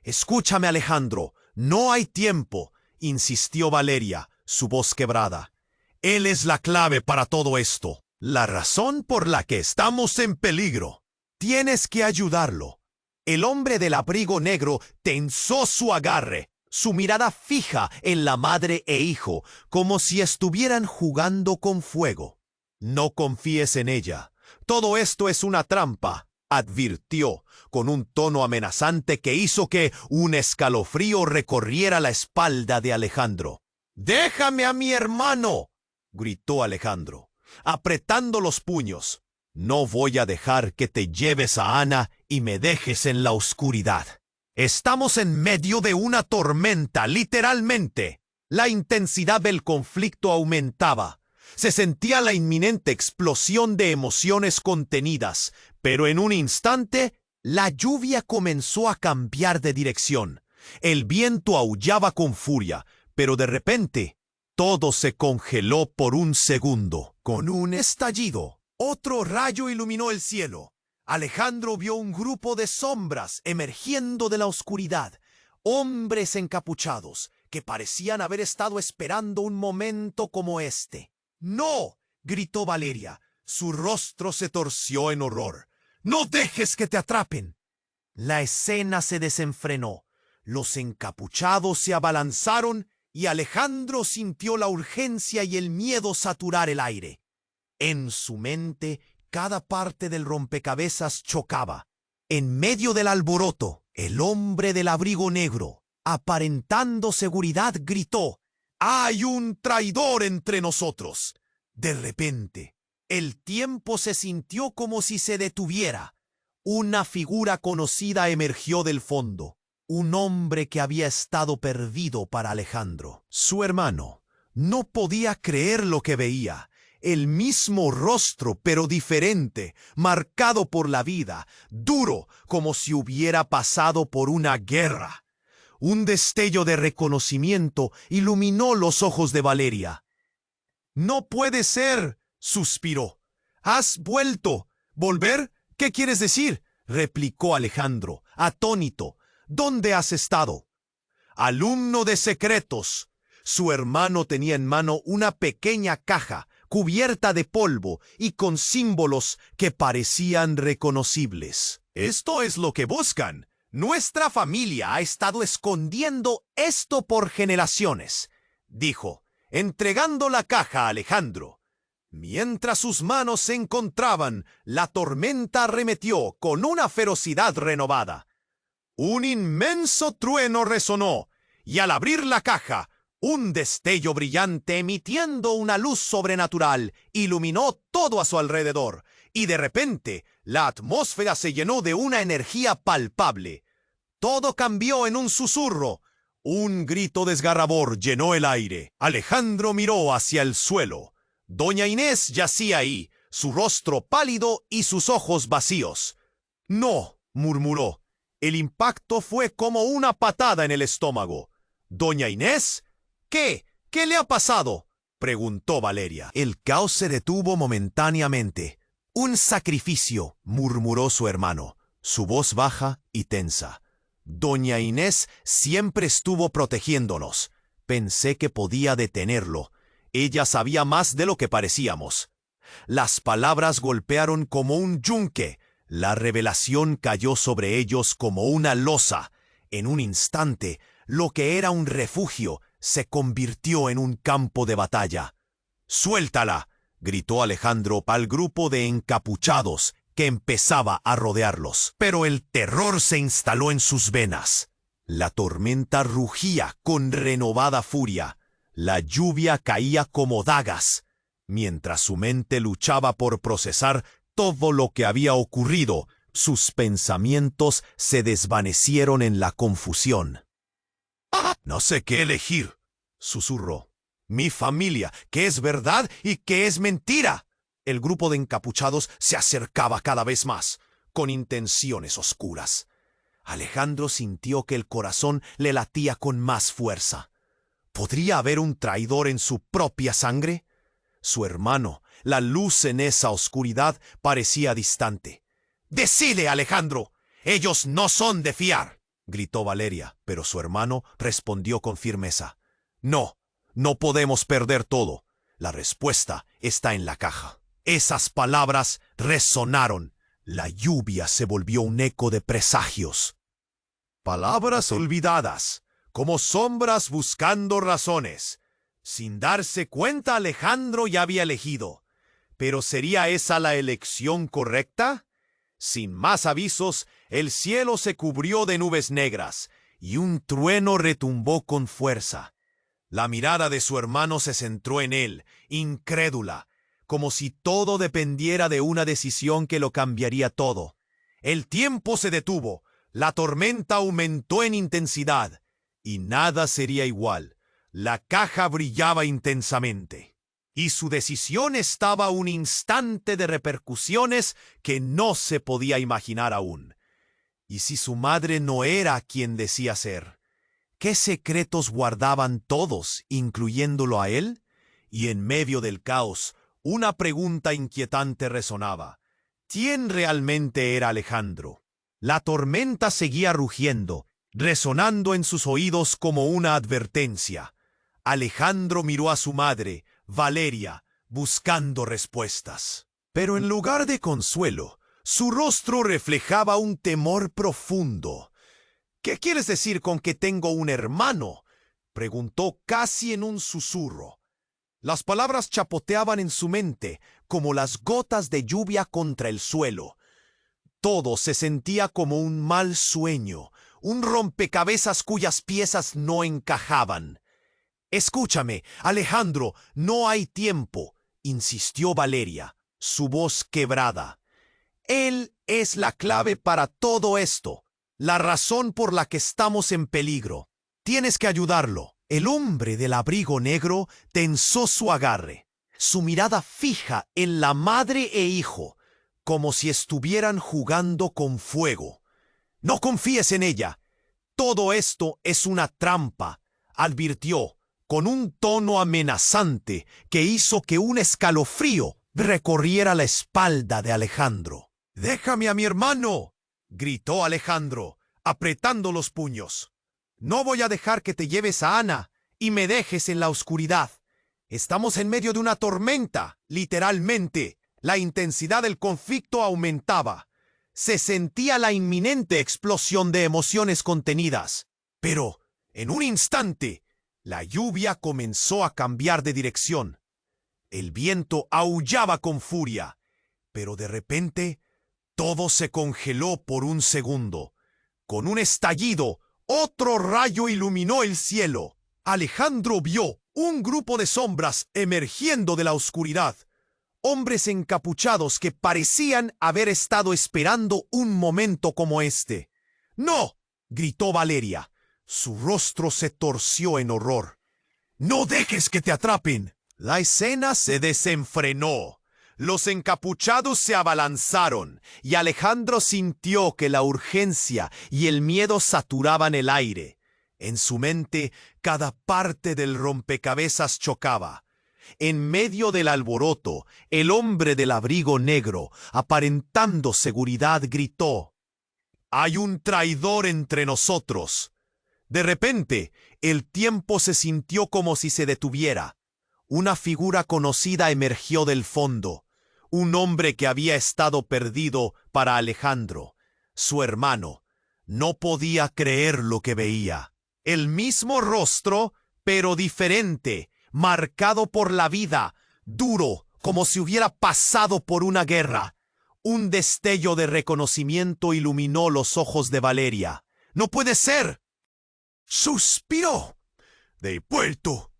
A: «Escúchame, Alejandro, no hay tiempo», insistió Valeria, su voz quebrada. «Él es la clave para todo esto, la razón por la que estamos en peligro. Tienes que ayudarlo». El hombre del abrigo negro tensó su agarre, su mirada fija en la madre e hijo, como si estuvieran jugando con fuego. «No confíes en ella. Todo esto es una trampa», advirtió, con un tono amenazante que hizo que un escalofrío recorriera la espalda de Alejandro. «¡Déjame a mi hermano!», gritó Alejandro, apretando los puños. «No voy a dejar que te lleves a Ana y me dejes en la oscuridad. Estamos en medio de una tormenta, literalmente». La intensidad del conflicto aumentaba. Se sentía la inminente explosión de emociones contenidas, pero en un instante la lluvia comenzó a cambiar de dirección. El viento aullaba con furia, pero de repente todo se congeló por un segundo. Con un estallido, otro rayo iluminó el cielo. Alejandro vio un grupo de sombras emergiendo de la oscuridad, hombres encapuchados que parecían haber estado esperando un momento como este. «¡No!», gritó Valeria. Su rostro se torció en horror. «¡No dejes que te atrapen!». La escena se desenfrenó. Los encapuchados se abalanzaron y Alejandro sintió la urgencia y el miedo saturar el aire. En su mente, cada parte del rompecabezas chocaba. En medio del alboroto, el hombre del abrigo negro, aparentando seguridad, gritó: «¡Hay un traidor entre nosotros!». De repente, el tiempo se sintió como si se detuviera. Una figura conocida emergió del fondo. Un hombre que había estado perdido para Alejandro. Su hermano no podía creer lo que veía. El mismo rostro, pero diferente, marcado por la vida, duro como si hubiera pasado por una guerra. Un destello de reconocimiento iluminó los ojos de Valeria. «No puede ser», suspiró. «¿Has vuelto? ¿Volver? ¿Qué quieres decir?», replicó Alejandro, atónito. «¿Dónde has estado?». «Alumno de secretos». Su hermano tenía en mano una pequeña caja cubierta de polvo y con símbolos que parecían reconocibles. «Esto es lo que buscan. Nuestra familia ha estado escondiendo esto por generaciones», dijo, entregando la caja a Alejandro. Mientras sus manos se encontraban, la tormenta arremetió con una ferocidad renovada. Un inmenso trueno resonó, y al abrir la caja, un destello brillante emitiendo una luz sobrenatural iluminó todo a su alrededor, y de repente la atmósfera se llenó de una energía palpable. Todo cambió en un susurro. Un grito desgarrador llenó el aire. Alejandro miró hacia el suelo. Doña Inés yacía ahí, su rostro pálido y sus ojos vacíos. «No», murmuró. El impacto fue como una patada en el estómago. «¿Doña Inés? ¿Qué? ¿Qué le ha pasado?», preguntó Valeria. El caos se detuvo momentáneamente. «Un sacrificio», murmuró su hermano, su voz baja y tensa. «Doña Inés siempre estuvo protegiéndonos. Pensé que podía detenerlo. Ella sabía más de lo que parecíamos». Las palabras golpearon como un yunque. La revelación cayó sobre ellos como una losa. En un instante, lo que era un refugio se convirtió en un campo de batalla. «¡Suéltala!», gritó Alejandro al grupo de encapuchados que empezaba a rodearlos. Pero el terror se instaló en sus venas. La tormenta rugía con renovada furia. La lluvia caía como dagas, mientras su mente luchaba por procesar todo lo que había ocurrido. Sus pensamientos se desvanecieron en la confusión. «No sé qué elegir», susurró. «Mi familia, ¿qué es verdad y qué es mentira?». El grupo de encapuchados se acercaba cada vez más, con intenciones oscuras. Alejandro sintió que el corazón le latía con más fuerza. ¿Podría haber un traidor en su propia sangre? Su hermano, la luz en esa oscuridad, parecía distante. «¡Decile, Alejandro! ¡Ellos no son de fiar!», gritó Valeria, pero su hermano respondió con firmeza. «No, no podemos perder todo. La respuesta está en la caja». Esas palabras resonaron. La lluvia se volvió un eco de presagios. Palabras olvidadas, como sombras buscando razones. Sin darse cuenta, Alejandro ya había elegido. ¿Pero sería esa la elección correcta? Sin más avisos, el cielo se cubrió de nubes negras, y un trueno retumbó con fuerza. La mirada de su hermano se centró en él, incrédula, como si todo dependiera de una decisión que lo cambiaría todo. El tiempo se detuvo, la tormenta aumentó en intensidad, y nada sería igual. La caja brillaba intensamente, y su decisión estaba a un instante de repercusiones que no se podía imaginar aún. ¿Y si su madre no era quien decía ser? ¿Qué secretos guardaban todos, incluyéndolo a él? Y en medio del caos, una pregunta inquietante resonaba. ¿Quién realmente era Alejandro? La tormenta seguía rugiendo, resonando en sus oídos como una advertencia. Alejandro miró a su madre, Valeria, buscando respuestas. Pero en lugar de consuelo, su rostro reflejaba un temor profundo. «¿Qué quieres decir con que tengo un hermano?», preguntó casi en un susurro. Las palabras chapoteaban en su mente como las gotas de lluvia contra el suelo. Todo se sentía como un mal sueño, un rompecabezas cuyas piezas no encajaban. «Escúchame, Alejandro, no hay tiempo», insistió Valeria, su voz quebrada. «Él es la clave para todo esto, la razón por la que estamos en peligro. Tienes que ayudarlo». El hombre del abrigo negro tensó su agarre, su mirada fija en la madre e hijo, como si estuvieran jugando con fuego. «No confíes en ella. Todo esto es una trampa», advirtió, con un tono amenazante que hizo que un escalofrío recorriera la espalda de Alejandro. «¡Déjame a mi hermano!», gritó Alejandro, apretando los puños. «No voy a dejar que te lleves a Ana y me dejes en la oscuridad. Estamos en medio de una tormenta, literalmente». La intensidad del conflicto aumentaba. Se sentía la inminente explosión de emociones contenidas. Pero, en un instante, la lluvia comenzó a cambiar de dirección. El viento aullaba con furia, pero de repente, todo se congeló por un segundo. Con un estallido, otro rayo iluminó el cielo. Alejandro vio un grupo de sombras emergiendo de la oscuridad. Hombres encapuchados que parecían haber estado esperando un momento como este. «¡No!», gritó Valeria. Su rostro se torció en horror. «¡No dejes que te atrapen!». La escena se desenfrenó. Los encapuchados se abalanzaron y Alejandro sintió que la urgencia y el miedo saturaban el aire. En su mente, cada parte del rompecabezas chocaba. En medio del alboroto, el hombre del abrigo negro, aparentando seguridad, gritó: «¡Hay un traidor entre nosotros!». De repente, el tiempo se sintió como si se detuviera. Una figura conocida emergió del fondo. Un hombre que había estado perdido para Alejandro, su hermano. No podía creer lo que veía. El mismo rostro, pero diferente, marcado por la vida, duro, como si hubiera pasado por una guerra. Un destello de reconocimiento iluminó los ojos de Valeria. «¡No puede ser!», suspiró. «¿De vuelto?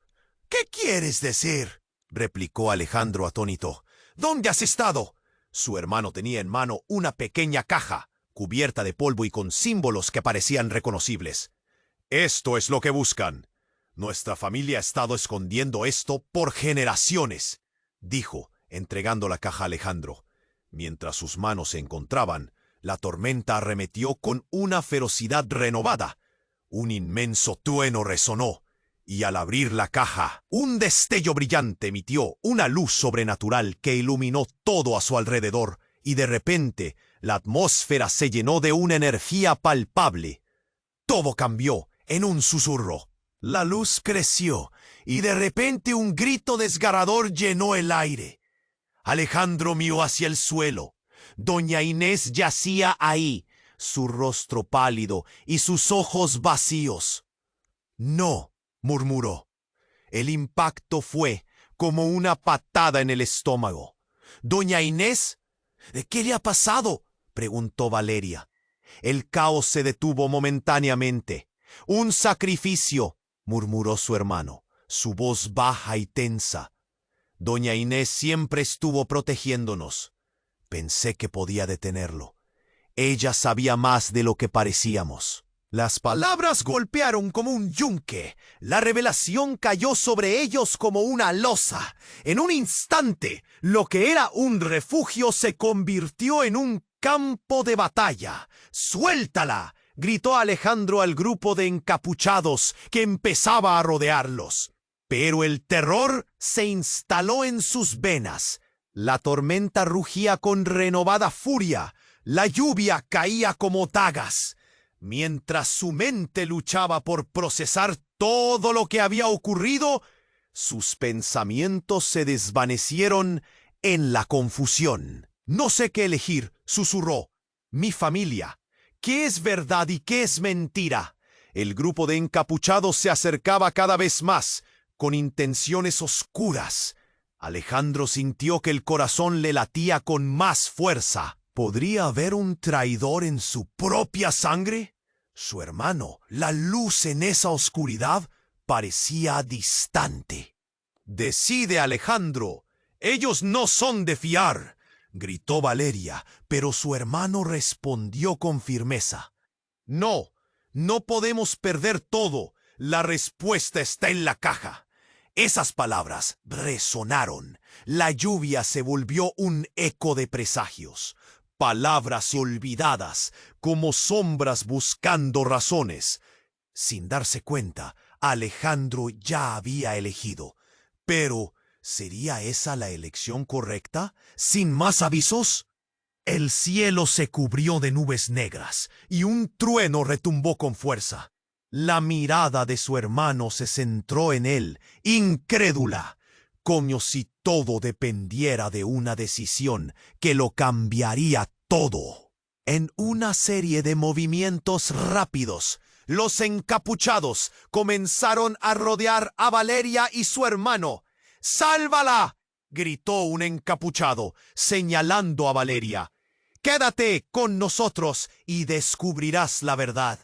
A: ¿Qué quieres decir?», replicó Alejandro atónito. «¿Dónde has estado?». Su hermano tenía en mano una pequeña caja, cubierta de polvo y con símbolos que parecían reconocibles. «Esto es lo que buscan. Nuestra familia ha estado escondiendo esto por generaciones», dijo, entregando la caja a Alejandro. Mientras sus manos se encontraban, La tormenta arremetió con una ferocidad renovada. Un inmenso trueno resonó, y al abrir la caja, un destello brillante emitió una luz sobrenatural que iluminó todo a su alrededor, y de repente la atmósfera se llenó de una energía palpable. Todo cambió en un susurro. La luz creció, y de repente un grito desgarrador llenó el aire. Alejandro miró hacia el suelo. Doña Inés yacía ahí, su rostro pálido y sus ojos vacíos. «No», murmuró. El impacto fue como una patada en el estómago. «¿Doña Inés? ¿Qué le ha pasado?», preguntó Valeria. El caos se detuvo momentáneamente. «Un sacrificio», murmuró su hermano, su voz baja y tensa. «Doña Inés siempre estuvo protegiéndonos. Pensé que podía detenerlo. Ella sabía más de lo que parecíamos». Las palabras golpearon como un yunque. La revelación cayó sobre ellos como una losa. En un instante, lo que era un refugio se convirtió en un campo de batalla. «¡Suéltala!», gritó Alejandro al grupo de encapuchados que empezaba a rodearlos. Pero el terror se instaló en sus venas. La tormenta rugía con renovada furia. La lluvia caía como dagas. Mientras su mente luchaba por procesar todo lo que había ocurrido, sus pensamientos se desvanecieron en la confusión. «No sé qué elegir», susurró. «Mi familia. ¿Qué es verdad y qué es mentira?». El grupo de encapuchados se acercaba cada vez más, con intenciones oscuras. Alejandro sintió que el corazón le latía con más fuerza. ¿Podría haber un traidor en su propia sangre? Su hermano, la luz en esa oscuridad, parecía distante. «Decide, Alejandro. Ellos no son de fiar», gritó Valeria, pero su hermano respondió con firmeza. «No, no podemos perder todo. La respuesta está en la caja». Esas palabras resonaron. La lluvia se volvió un eco de presagios. Palabras olvidadas, como sombras buscando razones. Sin darse cuenta, Alejandro ya había elegido. Pero, ¿sería esa la elección correcta? ¿Sin más avisos? El cielo se cubrió de nubes negras, y un trueno retumbó con fuerza. La mirada de su hermano se centró en él, incrédula, como si todo dependiera de una decisión que lo cambiaría todo. En una serie de movimientos rápidos, los encapuchados comenzaron a rodear a Valeria y su hermano. «¡Sálvala!», gritó un encapuchado, señalando a Valeria. «Quédate con nosotros y descubrirás la verdad».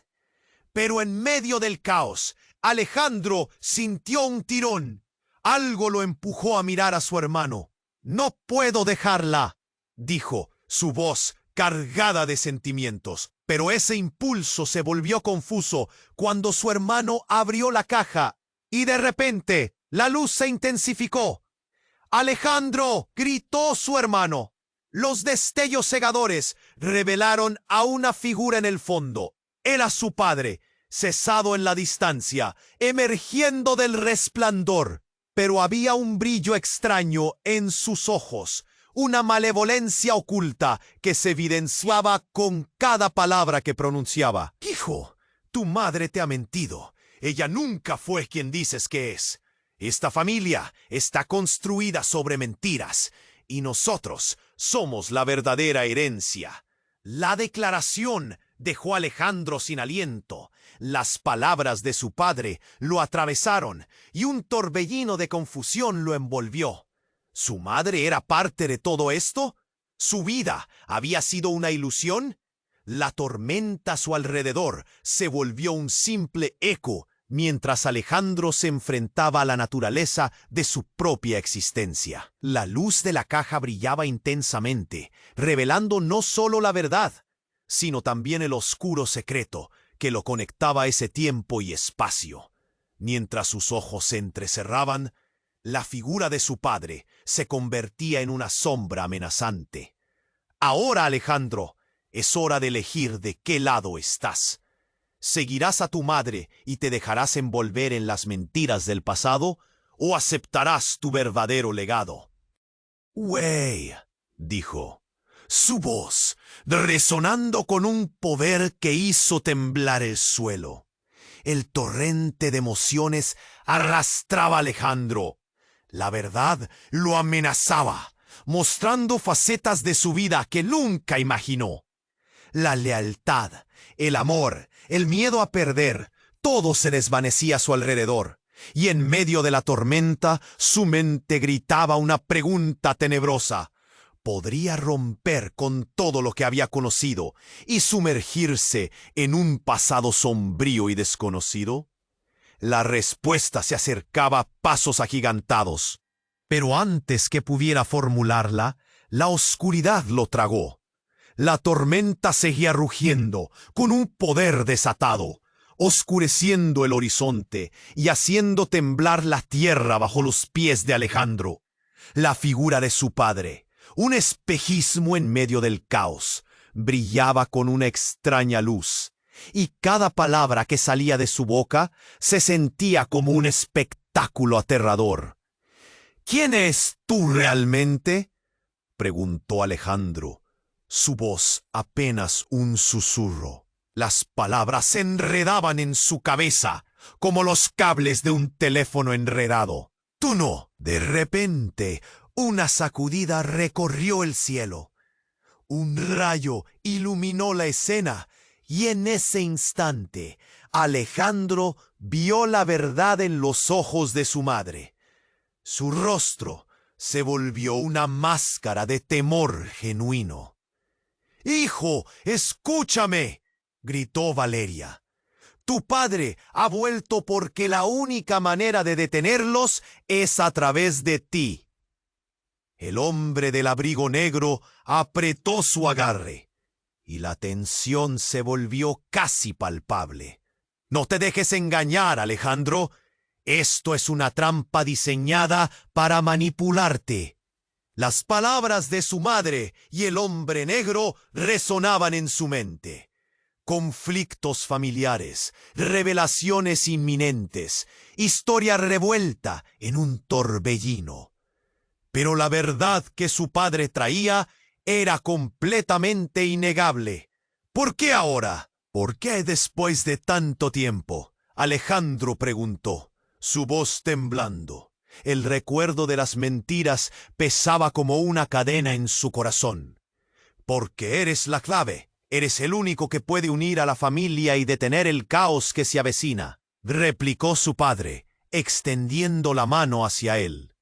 A: Pero en medio del caos, Alejandro sintió un tirón. Algo lo empujó a mirar a su hermano. «No puedo dejarla», dijo, su voz cargada de sentimientos. Pero ese impulso se volvió confuso cuando su hermano abrió la caja y de repente la luz se intensificó. «¡Alejandro!», gritó su hermano. Los destellos cegadores revelaron a una figura en el fondo. Era su padre, cesado en la distancia, emergiendo del resplandor. Pero había un brillo extraño en sus ojos, una malevolencia oculta que se evidenciaba con cada palabra que pronunciaba. «Hijo, tu madre te ha mentido. Ella nunca fue quien dices que es. Esta familia está construida sobre mentiras, y nosotros somos la verdadera herencia». La declaración dejó a Alejandro sin aliento. Las palabras de su padre lo atravesaron y un torbellino de confusión lo envolvió. ¿Su madre era parte de todo esto? ¿Su vida había sido una ilusión? La tormenta a su alrededor se volvió un simple eco mientras Alejandro se enfrentaba a la naturaleza de su propia existencia. La luz de la caja brillaba intensamente, revelando no solo la verdad, sino también el oscuro secreto que lo conectaba a ese tiempo y espacio. Mientras sus ojos se entrecerraban, la figura de su padre se convertía en una sombra amenazante. «Ahora, Alejandro, Es hora de elegir de qué lado estás. ¿Seguirás a tu madre y te dejarás envolver en las mentiras del pasado? ¿O aceptarás tu verdadero legado? «Wey», dijo, su voz resonando con un poder que hizo temblar el suelo. El torrente de emociones arrastraba a Alejandro. La verdad lo amenazaba, mostrando facetas de su vida que nunca imaginó. La lealtad, el amor, el miedo a perder, todo se desvanecía a su alrededor. Y en medio de la tormenta, su mente gritaba una pregunta tenebrosa. ¿Podría romper con todo lo que había conocido y sumergirse en un pasado sombrío y desconocido? La respuesta se acercaba a pasos agigantados. Pero antes que pudiera formularla, la oscuridad lo tragó. La tormenta seguía rugiendo con un poder desatado, oscureciendo el horizonte y haciendo temblar la tierra bajo los pies de Alejandro. La figura de su padre, un espejismo en medio del caos, brillaba con una extraña luz, y cada palabra que salía de su boca se sentía como un espectáculo aterrador. «¿Quién eres tú realmente?», preguntó Alejandro, su voz apenas un susurro. Las palabras se enredaban en su cabeza, como los cables de un teléfono enredado. «Tú no». De repente, una sacudida recorrió el cielo. Un rayo iluminó la escena, y en ese instante, Alejandro vio la verdad en los ojos de su madre. Su rostro se volvió una máscara de temor genuino. «Hijo, escúchame», gritó Valeria. «Tu padre ha vuelto porque la única manera de detenerlos es a través de ti». El hombre del abrigo negro apretó su agarre, y la tensión se volvió casi palpable. «No te dejes engañar, Alejandro. Esto es una trampa diseñada para manipularte». Las palabras de su madre y el hombre negro resonaban en su mente. Conflictos familiares, revelaciones inminentes, historia revuelta en un torbellino. Pero la verdad que su padre traía era completamente innegable. «¿Por qué ahora? ¿Por qué después de tanto tiempo?», Alejandro preguntó, su voz temblando. El recuerdo de las mentiras pesaba como una cadena en su corazón. «Porque eres la clave. Eres el único que puede unir a la familia y detener el caos que se avecina», replicó su padre, extendiendo la mano hacia él.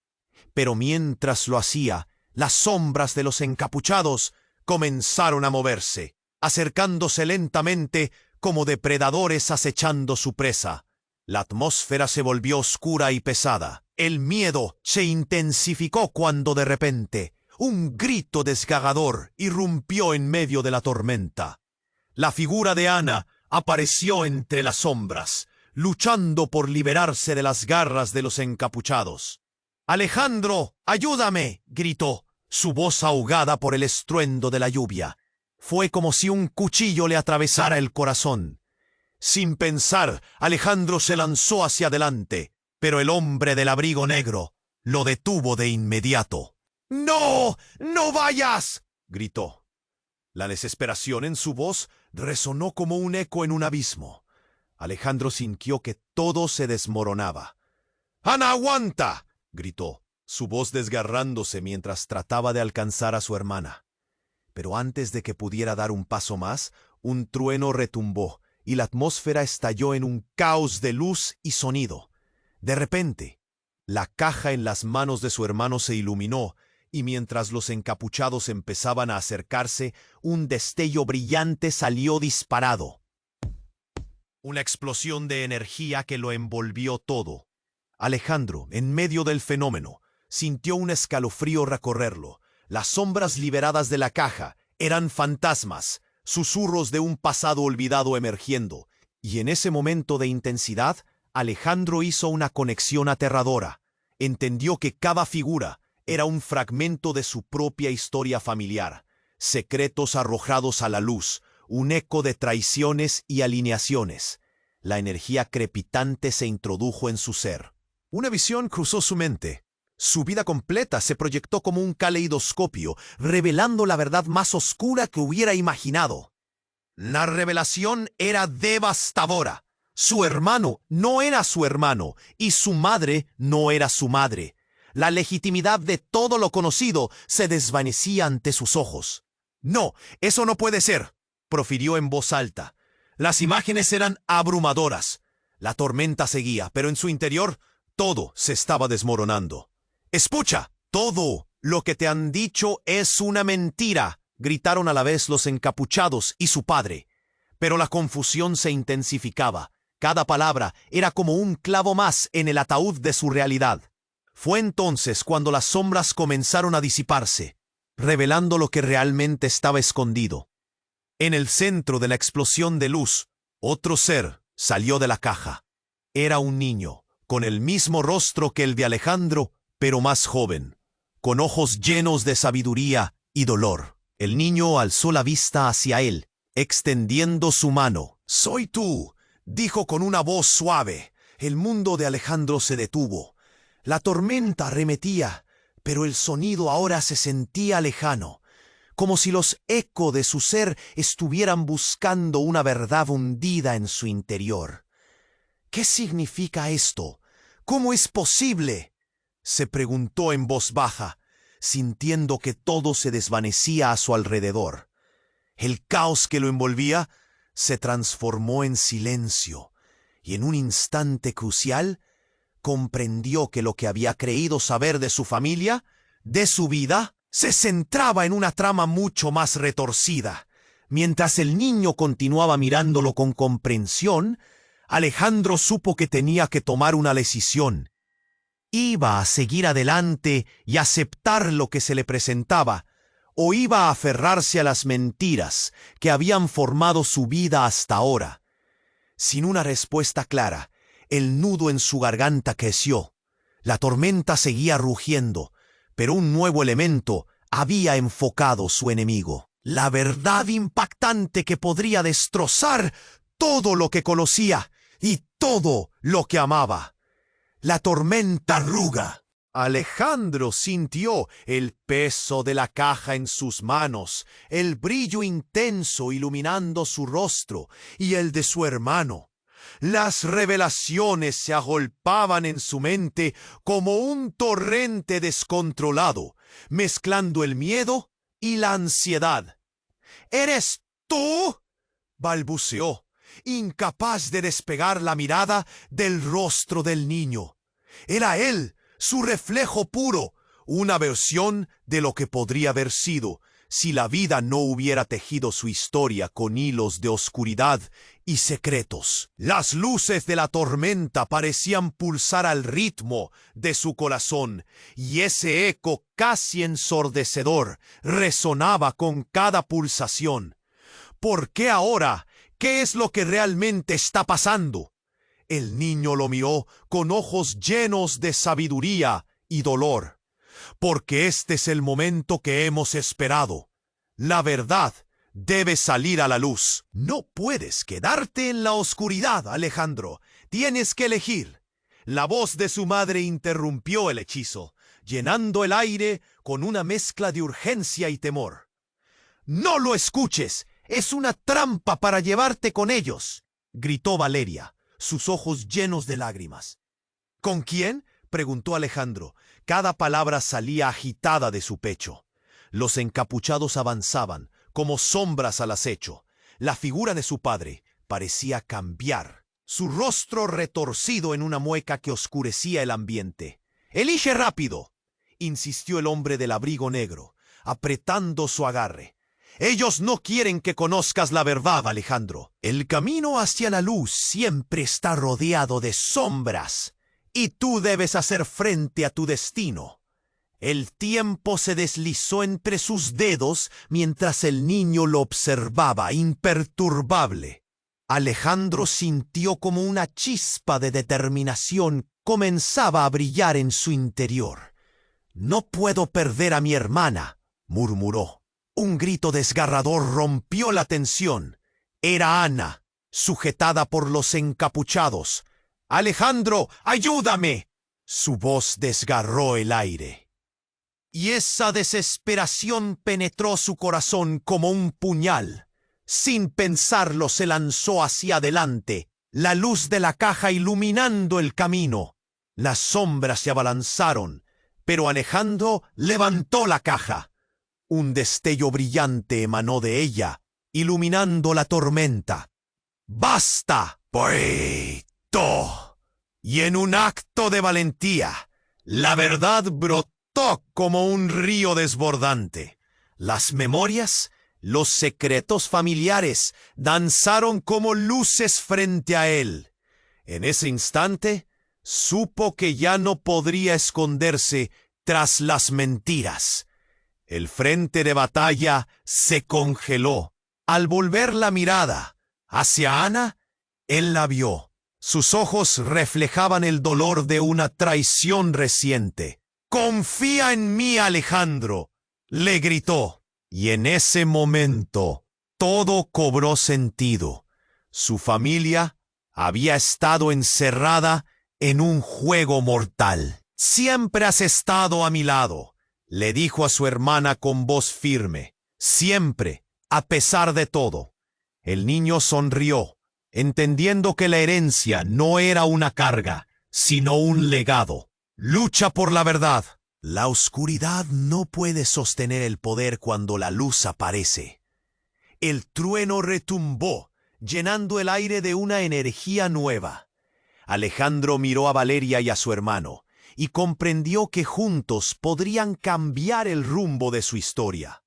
A: Pero mientras lo hacía, las sombras de los encapuchados comenzaron a moverse, acercándose lentamente como depredadores acechando su presa. La atmósfera se volvió oscura y pesada. El miedo se intensificó cuando de repente un grito desgarrador irrumpió en medio de la tormenta. La figura de Ana apareció entre las sombras, luchando por liberarse de las garras de los encapuchados. «Alejandro, ayúdame», gritó, su voz ahogada por el estruendo de la lluvia. Fue como si un cuchillo le atravesara el corazón. Sin pensar, Alejandro se lanzó hacia adelante, pero el hombre del abrigo negro lo detuvo de inmediato. «¡No! ¡No vayas!», gritó. La desesperación en su voz resonó como un eco en un abismo. Alejandro sintió que todo se desmoronaba. «¡Ana, aguanta!», gritó, su voz desgarrándose mientras trataba de alcanzar a su hermana. Pero antes de que pudiera dar un paso más, un trueno retumbó y la atmósfera estalló en un caos de luz y sonido. De repente, la caja en las manos de su hermano se iluminó, y mientras los encapuchados empezaban a acercarse, un destello brillante salió disparado. Una explosión de energía que lo envolvió todo. Alejandro, en medio del fenómeno, sintió un escalofrío recorrerlo. Las sombras liberadas de la caja eran fantasmas, susurros de un pasado olvidado emergiendo, y en ese momento de intensidad, Alejandro hizo una conexión aterradora. Entendió que cada figura era un fragmento de su propia historia familiar. secretos arrojados a la luz, un eco de traiciones y alineaciones. La energía crepitante se introdujo en su ser. Una visión cruzó su mente. Su vida completa se proyectó como un caleidoscopio, revelando la verdad más oscura que hubiera imaginado. La revelación era devastadora. Su hermano no era su hermano y su madre no era su madre. La legitimidad de todo lo conocido se desvanecía ante sus ojos. «No, eso no puede ser», profirió en voz alta. Las imágenes eran abrumadoras. La tormenta seguía, pero en su interior todo se estaba desmoronando. «Escucha, todo lo que te han dicho es una mentira», gritaron a la vez los encapuchados y su padre. Pero la confusión se intensificaba. Cada palabra era como un clavo más en el ataúd de su realidad. Fue entonces cuando las sombras comenzaron a disiparse, revelando lo que realmente estaba escondido. En el centro de la explosión de luz, otro ser salió de la caja. Era un niño, con el mismo rostro que el de Alejandro, pero más joven, con ojos llenos de sabiduría y dolor. El niño alzó la vista hacia él, extendiendo su mano. «Soy tú», dijo con una voz suave. El mundo de Alejandro se detuvo. La tormenta arremetía, pero el sonido ahora se sentía lejano, como si los ecos de su ser estuvieran buscando una verdad hundida en su interior. «¿Qué significa esto? ¿Cómo es posible?», se preguntó en voz baja, sintiendo que todo se desvanecía a su alrededor. El caos que lo envolvía se transformó en silencio, y en un instante crucial comprendió que lo que había creído saber de su familia, de su vida, se centraba en una trama mucho más retorcida. Mientras el niño continuaba mirándolo con comprensión, Alejandro supo que tenía que tomar una decisión. ¿Iba a seguir adelante y aceptar lo que se le presentaba, o iba a aferrarse a las mentiras que habían formado su vida hasta ahora? Sin una respuesta clara, el nudo en su garganta creció. La tormenta seguía rugiendo, pero un nuevo elemento había enfocado su enemigo. La verdad impactante que podría destrozar todo lo que conocía y todo lo que amaba. La tormenta arruga. Alejandro sintió el peso de la caja en sus manos, el brillo intenso iluminando su rostro y el de su hermano. Las revelaciones se agolpaban en su mente como un torrente descontrolado, mezclando el miedo y la ansiedad. «¿Eres tú?», balbuceó, incapaz de despegar la mirada del rostro del niño. Era él, su reflejo puro, una versión de lo que podría haber sido si la vida no hubiera tejido su historia con hilos de oscuridad y secretos. Las luces de la tormenta parecían pulsar al ritmo de su corazón, y ese eco casi ensordecedor resonaba con cada pulsación. ¿Por qué ahora? ¿Qué es lo que realmente está pasando? El niño lo miró con ojos llenos de sabiduría y dolor. Porque este es el momento que hemos esperado. La verdad debe salir a la luz. No puedes quedarte en la oscuridad, Alejandro. Tienes que elegir. La voz de su madre interrumpió el hechizo, llenando el aire con una mezcla de urgencia y temor. «No lo escuches. Es una trampa para llevarte con ellos», gritó Valeria, sus ojos llenos de lágrimas. «¿Con quién?», preguntó Alejandro. Cada palabra salía agitada de su pecho. Los encapuchados avanzaban, como sombras al acecho. La figura de su padre parecía cambiar, su rostro retorcido en una mueca que oscurecía el ambiente. «Elige rápido», insistió el hombre del abrigo negro, apretando su agarre. «Ellos no quieren que conozcas la verdad, Alejandro. El camino hacia la luz siempre está rodeado de sombras, y tú debes hacer frente a tu destino». El tiempo se deslizó entre sus dedos mientras el niño lo observaba, imperturbable. Alejandro sintió como una chispa de determinación comenzaba a brillar en su interior. «No puedo perder a mi hermana», murmuró. Un grito desgarrador rompió la tensión. Era Ana, sujetada por los encapuchados. «¡Alejandro, ayúdame!». Su voz desgarró el aire. Y esa desesperación penetró su corazón como un puñal. Sin pensarlo se lanzó hacia adelante, la luz de la caja iluminando el camino. Las sombras se abalanzaron, pero Alejandro levantó la caja. Un destello brillante emanó de ella, iluminando la tormenta. «¡Basta!», gritó. Y en un acto de valentía, la verdad brotó como un río desbordante. Las memorias, los secretos familiares, danzaron como luces frente a él. En ese instante, supo que ya no podría esconderse tras las mentiras. El frente de batalla se congeló. Al volver la mirada hacia Ana, él la vio. Sus ojos reflejaban el dolor de una traición reciente. «¡Confía en mí, Alejandro!», le gritó. Y en ese momento, todo cobró sentido. Su familia había estado encerrada en un juego mortal. «Siempre has estado a mi lado», le dijo a su hermana con voz firme. «Siempre, a pesar de todo». El niño sonrió, entendiendo que la herencia no era una carga, sino un legado. «Lucha por la verdad». La oscuridad no puede sostener el poder cuando la luz aparece. El trueno retumbó, llenando el aire de una energía nueva. Alejandro miró a Valeria y a su hermano, y comprendió que juntos podrían cambiar el rumbo de su historia.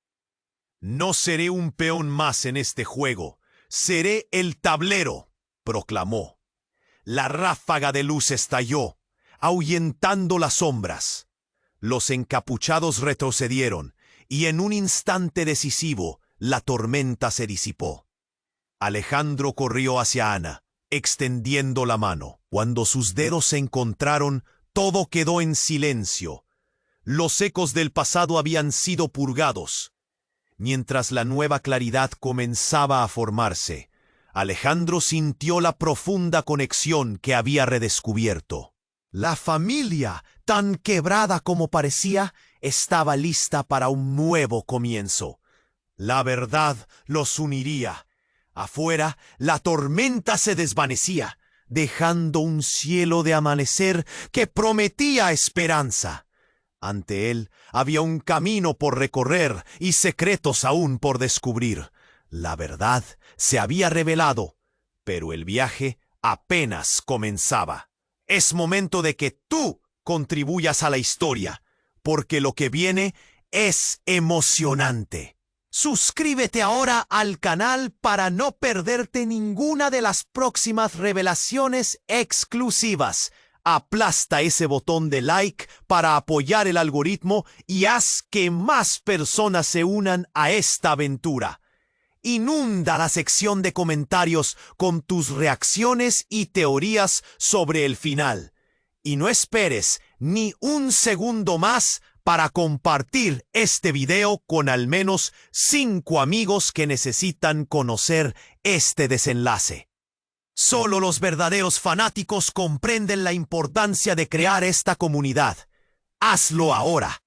A: «No seré un peón más en este juego, seré el tablero», proclamó. La ráfaga de luz estalló, ahuyentando las sombras. Los encapuchados retrocedieron, y en un instante decisivo, la tormenta se disipó. Alejandro corrió hacia Ana, extendiendo la mano. Cuando sus dedos se encontraron, todo quedó en silencio. Los ecos del pasado habían sido purgados. Mientras la nueva claridad comenzaba a formarse, Alejandro sintió la profunda conexión que había redescubierto. La familia, tan quebrada como parecía, estaba lista para un nuevo comienzo. La verdad los uniría. Afuera, la tormenta se desvanecía, dejando un cielo de amanecer que prometía esperanza. Ante él había un camino por recorrer y secretos aún por descubrir. La verdad se había revelado, pero el viaje apenas comenzaba. Es momento de que tú contribuyas a la historia, porque lo que viene es emocionante. Suscríbete ahora al canal para no perderte ninguna de las próximas revelaciones exclusivas. Aplasta ese botón de like para apoyar el algoritmo y haz que más personas se unan a esta aventura. Inunda la sección de comentarios con tus reacciones y teorías sobre el final. Y no esperes ni un segundo más para compartir este video con al menos 5 amigos que necesitan conocer este desenlace. Solo los verdaderos fanáticos comprenden la importancia de crear esta comunidad. Hazlo ahora.